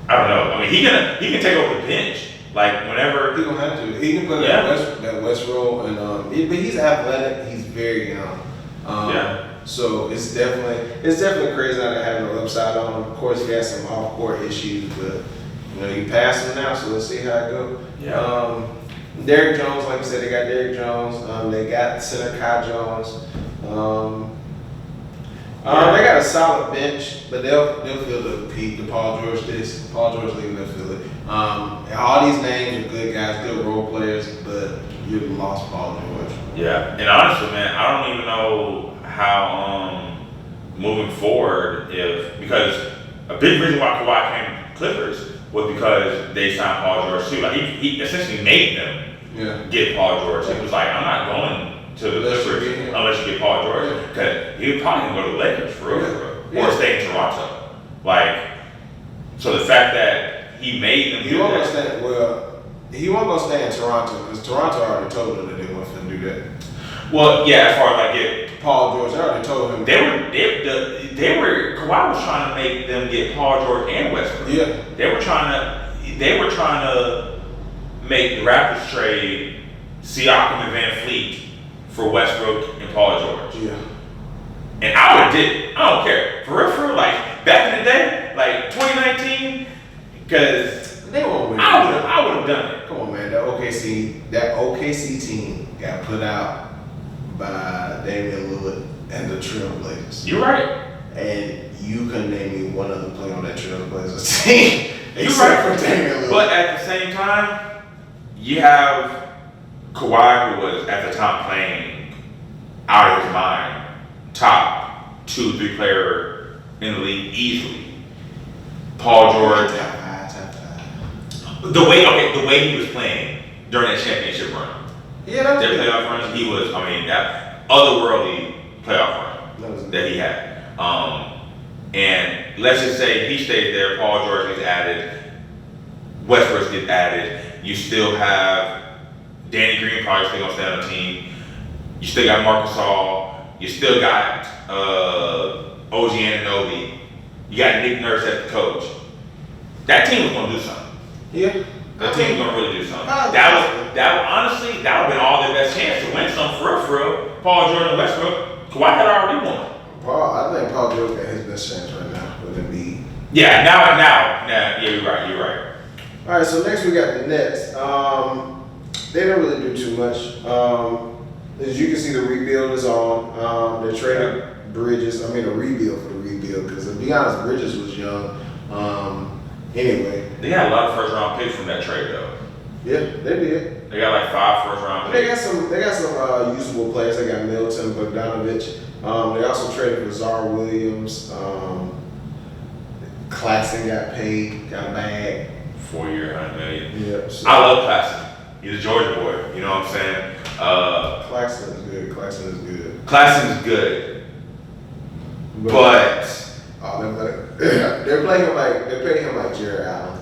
C: don't know. I mean, he can take over the bench. Like whenever
B: he gonna have to. He can play that West role, and but he's athletic. He's very young. So it's definitely crazy not to have no upside on him. Of course, he has some off court issues, but you pass him now. So let's see how it goes.
C: Yeah.
B: Derrick Jones, like you said, they got Derrick Jones. They got center Kai Jones. They got a solid bench, but they'll feel the peak. The Paul George leaving, they'll feel it. All these names are good guys, good role players, but you lost Paul George.
C: Yeah, and honestly, man, I don't even know how moving forward, because a big reason why Kawhi came to Clippers was because they signed Paul George too. Like he essentially made them get Paul George. He was like, I'm not going to the Clippers unless you get Paul George, because he would probably go to the Lakers for real, or stay in Toronto. Like, so the fact that he made them
B: he won't go stay in Toronto because Toronto already told him that they want him to do that.
C: Well, yeah, as far as like
B: Paul George, I already told him.
C: Kawhi was trying to make them get Paul George and Westbrook.
B: Yeah.
C: They were trying to make the Raptors trade Siakam and Van Fleet for Westbrook and Paul George.
B: Yeah.
C: And I would have did it. I don't care. For real, like back in the day, like 2019, because
B: they won't win.
C: I would have done it.
B: Come on, man. That OKC team got put out by Damian Lillard and the Trailblazers.
C: You're right.
B: And you couldn't name me one other player on that Trailblazers team.
C: You're right.
B: For Damian Lillard.
C: But at the same time, you have Kawhi, who was at the time playing out of his mind, top 2-3 player in the league easily. Paul George. The way he was playing during that championship run.
B: Yeah, that
C: That playoff run, he was, that otherworldly playoff run that he had. And let's just say he stayed there, Paul George gets added, Westbrook gets added, you still have Danny Green probably still gonna stay on the team, you still got Marc Gasol, you still got OG Anunoby, you got Nick Nurse as the coach. That team was gonna do something.
B: Yeah.
C: That team was gonna really do something. Honestly, that would have been all their best chance to win something for real. Paul George and Westbrook. Kawhi had already won.
B: I think Paul George got his best chance right now with Embiid.
C: Yeah, now, yeah, you're right.
B: All right, so next we got the Nets. They don't really do too much. As you can see, the rebuild is on. They traded Bridges. A rebuild for the rebuild, because to be honest, Bridges was young. Anyway.
C: They got a lot of first-round picks from that trade, though.
B: Yeah, they did.
C: They got like 5 first-round picks.
B: They got some usable players. They got Middleton, Bogdanovich. They also traded for Zara Williams. Claxton got paid, got a bag.
C: 4-year, $100 million.
B: Yeah. So.
C: I love Claxton. He's a Georgia boy. You know what I'm saying?
B: Claxton is good.
C: Claxton's good. But
B: they're paying him like Jared Allen.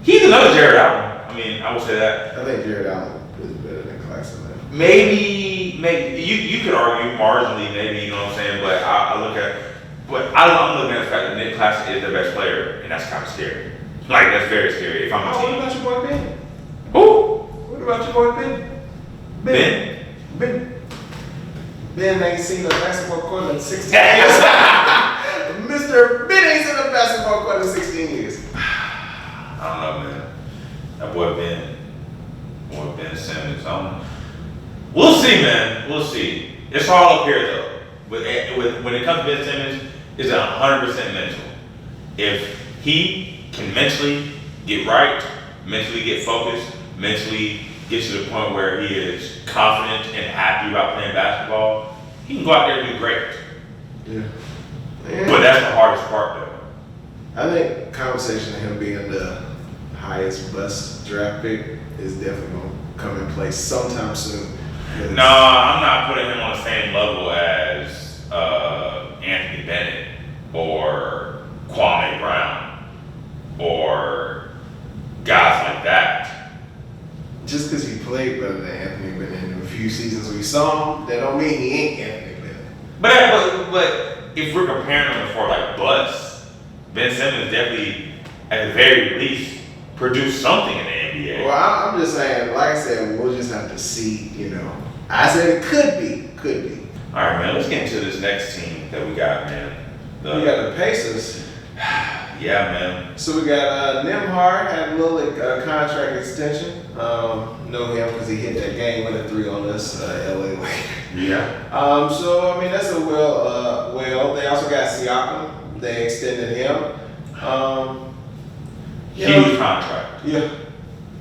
C: He's another Jared Allen. I will say that.
B: I think Jared Allen is better than Claxton.
C: Maybe you could argue marginally, maybe, you know what I'm saying. But I'm looking at the fact that Nick Claxton is the best player, and that's kind of scary. Like, that's very scary. If I'm a team.
B: What about your boy Ben?
C: Who?
B: What about your boy Ben? Ben ain't seen a basketball court in 16 years. Mr. Ben ain't seen a basketball court in 16 years.
C: I don't know, man. That boy Ben Simmons. We'll see, man. We'll see. It's all up here, though. When it comes to Ben Simmons, it's 100% mental. If he can mentally get right, mentally get focused, mentally get to the point where he is confident and happy about playing basketball, he can go out there and do great.
B: Yeah.
C: But that's the hardest part, though.
B: I think conversation of him being the highest bust draft pick is definitely going to come in place sometime soon.
C: No, I'm not putting him on the same level as Anthony Bennett or Kwame Brown or guys like that.
B: Just because he played better than Anthony Bennett in a few seasons we saw him, that don't mean he ain't Anthony Bennett.
C: But if we're comparing them for like busts, Ben Simmons definitely, at the very least, produced something in the NBA.
B: Well, I'm just saying, like I said, we'll just have to see, I said it could be.
C: All right, man, let's get into this next team that we got, man.
B: We got the Pacers.
C: Yeah, man.
B: So we got Nembhard had a little contract extension. Know him because he hit that game with a 3 on us, LA.
C: Yeah.
B: That's a well. They also got Siakam. They extended him.
C: Huge contract.
B: Yeah.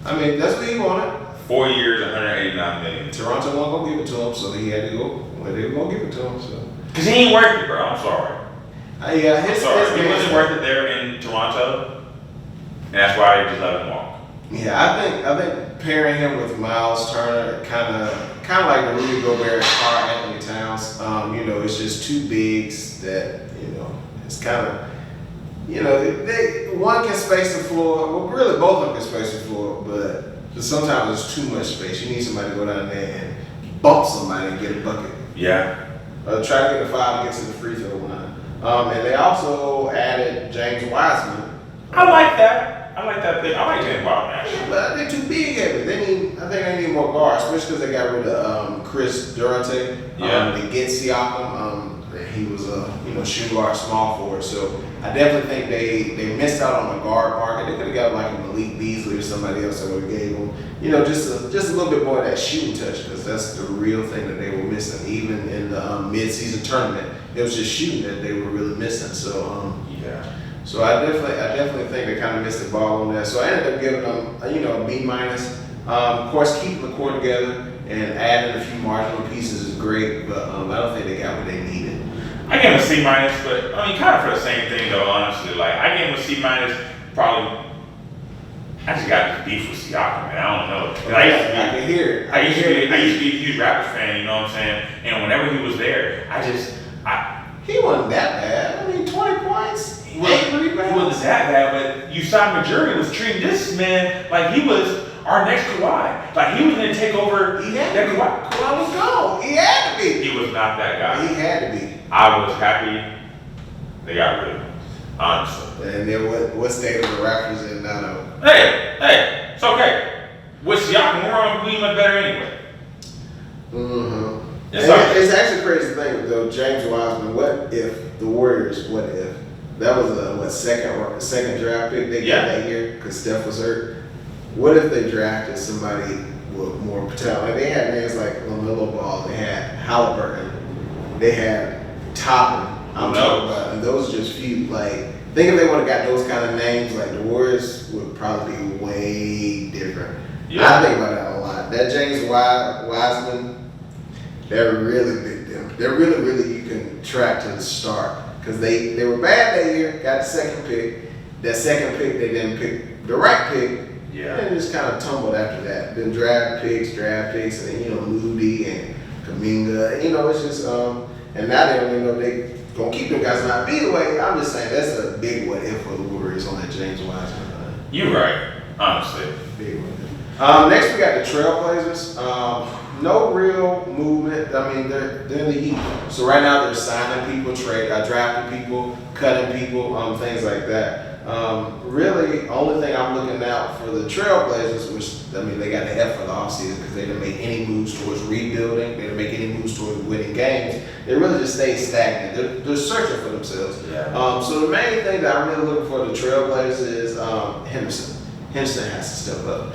B: That's what he wanted.
C: 4 years, $189 million.
B: Toronto wasn't gonna give it to him, so he had to go where they were gonna give it to him. So.
C: Cause he ain't worth it, bro. I'm sorry.
B: Yeah,
C: I'm sorry. He wasn't worth it there in Toronto, and that's why they just let him walk.
B: Yeah, I think pairing him with Miles Turner kind of like the Rudy Gobert and Karl Anthony Towns. It's just two bigs that it's kind of one can space the floor. Well, really both of them can space the floor, but sometimes there's too much space. You need somebody to go down there and bump somebody and get a bucket.
C: Yeah.
B: Try to get a foul, get to the free throw line. And they also added James Wiseman.
C: I like that. I like that thing. I like James Wiseman actually.
B: But they're too big heavy. I think they need more guards, especially because they got rid of Chris Durante. They get Siakam. He was a shooting guard, small forward. So I definitely think they missed out on the guard market. They could have got like a Malik Beasley or somebody else that would have gave them just a little bit more of that shooting touch, because that's the real thing that they were missing. Even in the mid-season tournament, it was just shooting that they were really missing. So So I definitely think they kind of missed the ball on that. So I ended up giving them a B minus. Of course, keeping the core together and adding a few marginal pieces is great, but I don't think they got what they needed.
C: I gave him a C minus, but I mean, kind of for the same thing though. Honestly, like I gave him a C minus. Probably, I just got this beef with Siakam, man. I don't know.
B: I can hear it.
C: I used to be a huge Raptors fan. You know what I'm saying? And whenever he was there,
B: he wasn't that bad. I mean, 20 points.
C: He wasn't that bad, but Usama Majuri was treating this man like he was our next Kawhi. Like he was going to take over.
B: He had to be. Kawhi was gone. He had to be.
C: He was not that guy.
B: He had to be.
C: I was happy they got rid of him, honestly.
B: And then what state of the Raptors in now?
C: Hey, it's okay. With Siakam, we're on we much better anyway.
B: Mm-hmm.
C: It's
B: actually a crazy thing though. James Wiseman. What if the Warriors? What if that was a second draft pick they got that year because Steph was hurt? What if they drafted somebody with more potential? Like they had names like LaMelo Ball. They had Halliburton. They had Toppin. I'm talking about, and those are just few. Like, think if they would have got those kind of names, like the Warriors would probably be way different. Yeah. I think about that a lot. That James Wiseman, they're really big them. They're really you can track to the start because they were bad that year. Got the second pick. That second pick they didn't pick the right pick.
C: Yeah.
B: And just kind of tumbled after that. Then draft picks, and then Moody and Kuminga. It's just and now they don't even know they gonna keep them guys not be the way. I'm just saying that's a big what if for the Warriors on that James Wiseman.
C: You're right, honestly.
B: Big one. Next we got the Trailblazers. No real movement. I mean they're in the heat. So right now they're signing people, drafting people, cutting people, things like that. Really, only thing I'm looking out for the Trailblazers, which they got the F for the offseason because they didn't make any moves towards rebuilding. They didn't make any moves towards winning games. They really just stayed stagnant. They're searching for themselves.
C: Yeah.
B: So the main thing that I'm really looking for the Trailblazers is Henderson. Henderson has to step up.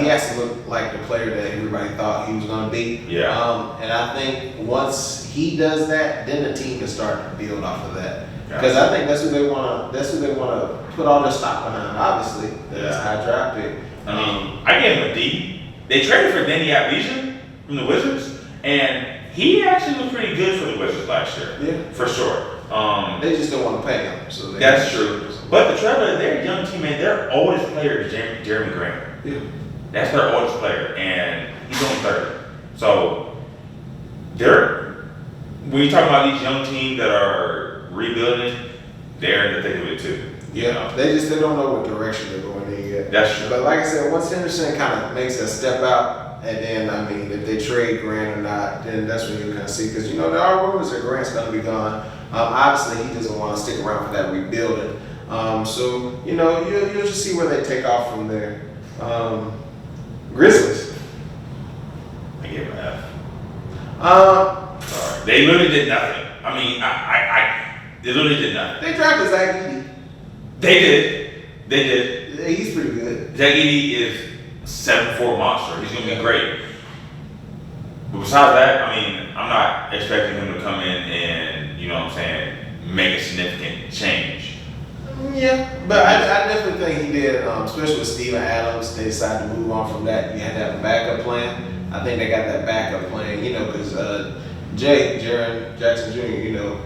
B: He has to look like the player that everybody thought he was going to be.
C: Yeah.
B: And I think once he does that, then the team can start to build off of that. Because I think that's who they want to put all their stock behind. Obviously, that's a high draft pick.
C: I mean, I gave him a D. They traded for Denny Avdija from the Wizards, and he actually was pretty good for the Wizards last year. Yeah, for sure.
B: They just don't want to pay him. So
C: that's true. But the Trailblazers, they're a young team, and their oldest player is Jeremy Grant.
B: Yeah,
C: that's their oldest player, and he's only 30. So when you talk about these young teams that are rebuilding, they're in the thick of it too.
B: Yeah, they don't know what direction they're going in yet.
C: That's true.
B: But like I said, once Henderson kind of makes a step out, and then if they trade Grant or not, then that's when you kind of see because there are rumors that Grant's going to be gone. Obviously, he doesn't want to stick around for that rebuilding. So you'll just see where they take off from there. Grizzlies.
C: I give him an F. Sorry, they literally did nothing. I mean, they literally did nothing.
B: They drafted Zach Edey.
C: They did.
B: Yeah, he's pretty good.
C: Zach Edey is 7'4" monster. He's gonna be great. But besides that, I mean, I'm not expecting him to come in and make a significant change.
B: Yeah, but I definitely think he did, especially with Steven Adams. They decided to move on from that. You had to have a backup plan. I think they got that backup plan, because Jaren Jackson Jr.,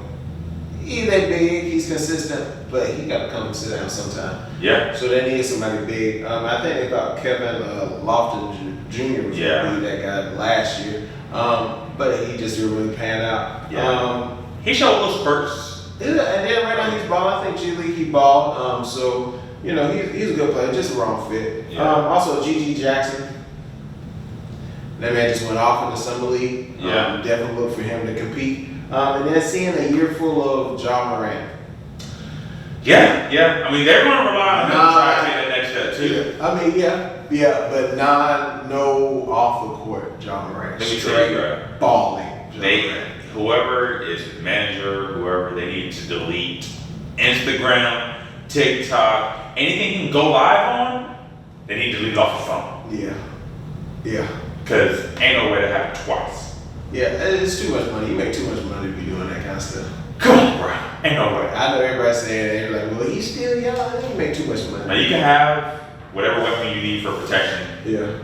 B: he's that big, he's consistent, but he got to come and sit down sometime.
C: Yeah.
B: So they needed somebody big. I think they thought Kevin Lofton Jr. was going to be that guy last year, but he just didn't really pan out.
C: Yeah. He showed little spurts.
B: And then right now he's balling. I think G League he balled. So he's a good player, just a wrong fit.
C: Yeah.
B: Also G.G. Jackson. That man just went off in the summer league.
C: Yeah.
B: Definitely look for him to compete. And then seeing a year full of John Morant.
C: Yeah. I mean, they're going to rely on him to try to take that next step too.
B: Yeah. I mean, but no off the court John Morant.
C: Let me tell you, bro.
B: Balling.
C: Whoever is manager, whoever, they need to delete Instagram, TikTok, anything you can go live on, they need to delete it off the phone. Yeah. Because ain't no way to have it twice.
B: Yeah, it's too much money. You make too much money to be doing that kind of stuff.
C: Come on, bro. Ain't no way.
B: I know everybody saying that. They're like, well, he's still young. He make too much money.
C: Now, you can have whatever weapon you need for protection.
B: Yeah.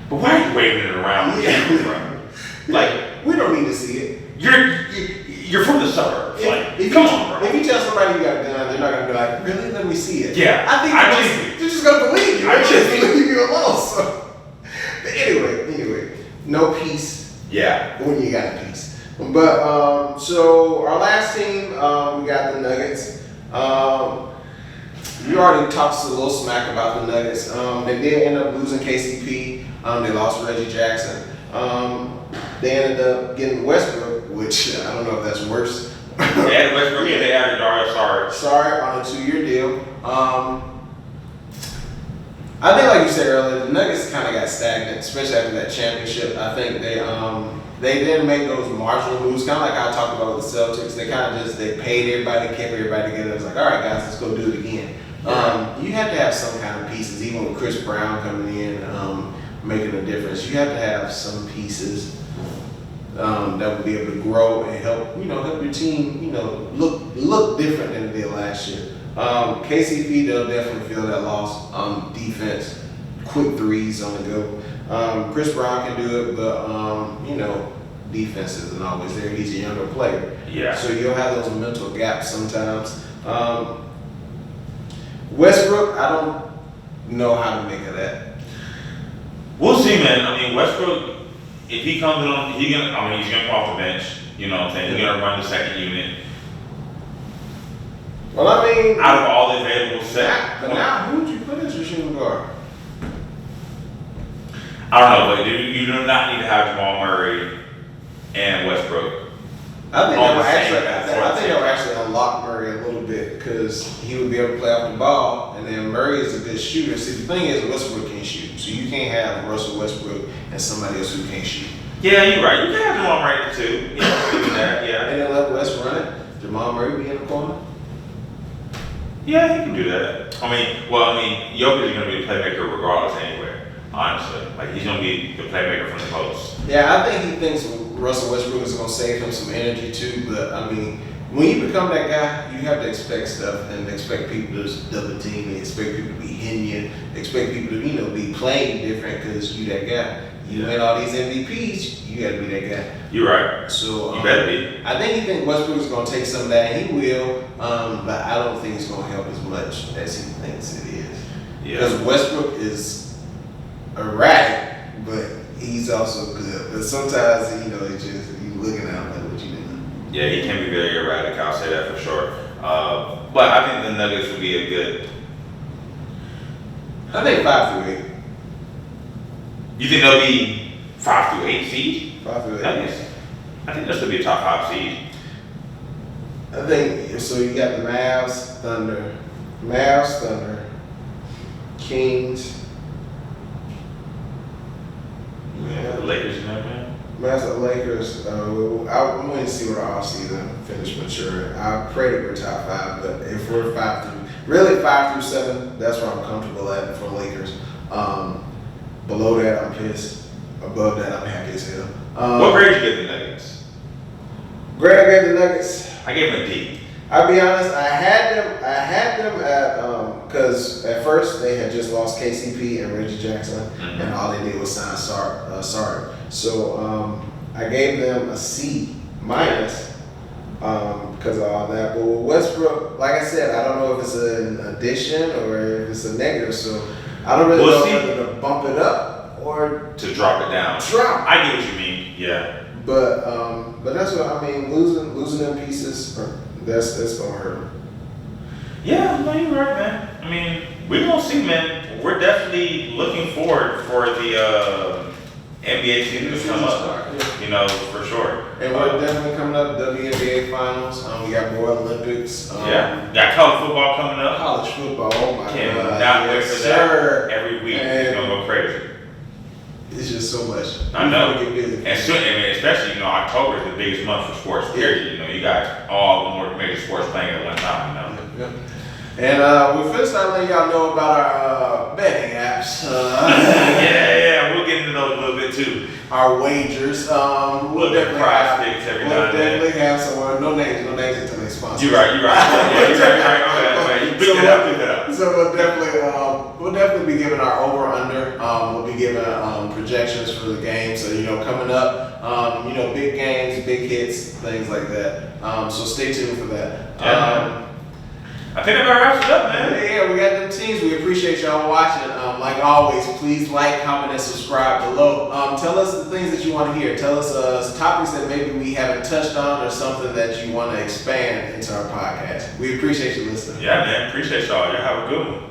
C: But why are you waving it around?
B: Yeah.
C: Bro? Like,
B: we don't need to see it.
C: You're from the suburbs. Come on, bro.
B: If you tell somebody you got a gun, they're not gonna be like, really? Let me see it.
C: Yeah.
B: I think they're just gonna believe you. They're just leave you alone. So. But anyway, no peace.
C: Yeah.
B: When you got peace. But so our last team, we got the Nuggets. You already talked a little smack about the Nuggets. They did end up losing KCP. They lost Reggie Jackson. They ended up getting Westbrook, which I don't know if that's worse.
C: They had Westbrook and they added Dario Saric
B: On a 2-year deal. I think, like you said earlier, the Nuggets kind of got stagnant, especially after that championship. I think they didn't make those marginal moves, kind of like I talked about with the Celtics. They kind of they paid everybody, kept everybody together. It was like, all right, guys, let's go do it again. You have to have some kind of pieces, even with Chris Brown coming in, making a difference. You have to have some pieces that will be able to grow and help your team, look different than it did last year. KCP, they'll definitely feel that loss. Defense, quick threes on the go. Chris Brown can do it, but defense isn't always there. He's a younger player.
C: Yeah.
B: So you'll have those mental gaps sometimes. Westbrook, I don't know how to make of that.
C: We'll see, man. I mean, Westbrook, if he comes on, he's gonna come off the bench. You know what I'm saying? He's gonna run the second unit.
B: Well, I mean,
C: out of all the available set.
B: But now, who would you put as your shooting guard?
C: I don't know, but you do not need to have Jamal Murray and Westbrook.
B: I think they'll actually unlock Murray a little bit because he would be able to play off the ball, and then Murray is a good shooter. See, the thing is, Westbrook can't shoot, so you can't have Russell Westbrook and somebody else who can't shoot.
C: Yeah, you're right. You can have Jamal Murray too. Yeah.
B: And then let West run it. Jamal Murray be in the corner.
C: Yeah, he can do that. Jokic is going to be the playmaker regardless anyway, honestly. Like, he's going to be the playmaker from the post.
B: Yeah, I think he thinks Russell Westbrook is going to save him some energy too, but when you become that guy, you have to expect stuff and expect people to double team and expect people to be hitting you, expect people to, be playing different because you that guy. You win all these MVPs, you got to be that guy.
C: You're right.
B: So
C: you better be.
B: I think he thinks Westbrook is going to take some of that, and he will, but I don't think it's going to help as much as he thinks it is.
C: Yeah.
B: Because Westbrook is erratic, but he's also good. But sometimes, it's just, you looking at him like, what you doing?
C: Yeah, he can be very erratic, I'll say that for sure. But I think the Nuggets would be a good...
B: I think 5 through 8.
C: You think they'll be 5 through 8 seed?
B: 5 through 8.
C: I think this will be a top 5 seed.
B: I think, so you got the Mavs, Thunder, Kings.
C: Yeah, the Lakers in that, man.
B: Mavs and Lakers. I'm going to see what our offseason finish mature. I pray that we're top 5, but if we're 5 through 7, that's where I'm comfortable at for Lakers. Below that, I'm pissed. Above that, I'm happy as hell.
C: What grade did you give the Nuggets?
B: Grade I gave the Nuggets.
C: I gave them a D.
B: I'll be honest. I had them at because at first they had just lost KCP and Reggie Jackson, and all they did was sign Sark. So I gave them a C minus because of all that. But with Westbrook, like I said, I don't know if it's an addition or if it's a negative. So I don't really know whether to bump it up or
C: to drop it down. I get what you mean. Yeah.
B: But that's what I mean. Losing them pieces, that's gonna hurt.
C: Yeah, no, you're right, man. I mean, we're gonna see, man. We're definitely looking forward for the NBA season to come up. You know, for sure.
B: And we're definitely coming up WNBA finals. We got more Olympics.
C: Got college football coming up.
B: College football. Oh my God!
C: Not wait for that every week. It's gonna go crazy.
B: It's just so much.
C: I know.
B: Get busy.
C: And soon, I mean, especially October is the biggest month for sports. Period. You know, you got all the more major sports playing at one time. You know.
B: Yeah. And we first start letting y'all know about our betting apps.
C: Yeah, we'll get into those a little bit too.
B: Our wagers. We'll definitely have some. No names until they sponsor.
C: You're right. Yeah, you're right. You pick that up.
B: So we'll definitely be giving our over under. We'll be giving projections for the game. So coming up, big games, big hits, things like that. So stay tuned for that.
C: I think that about wraps it up, man.
B: Yeah, we got them teams. We appreciate y'all watching. Like always, please like, comment, and subscribe below. Tell us the things that you want to hear. Tell us topics that maybe we haven't touched on or something that you want to expand into our podcast. We appreciate you listening.
C: Yeah, man. Appreciate y'all. Y'all have a good one.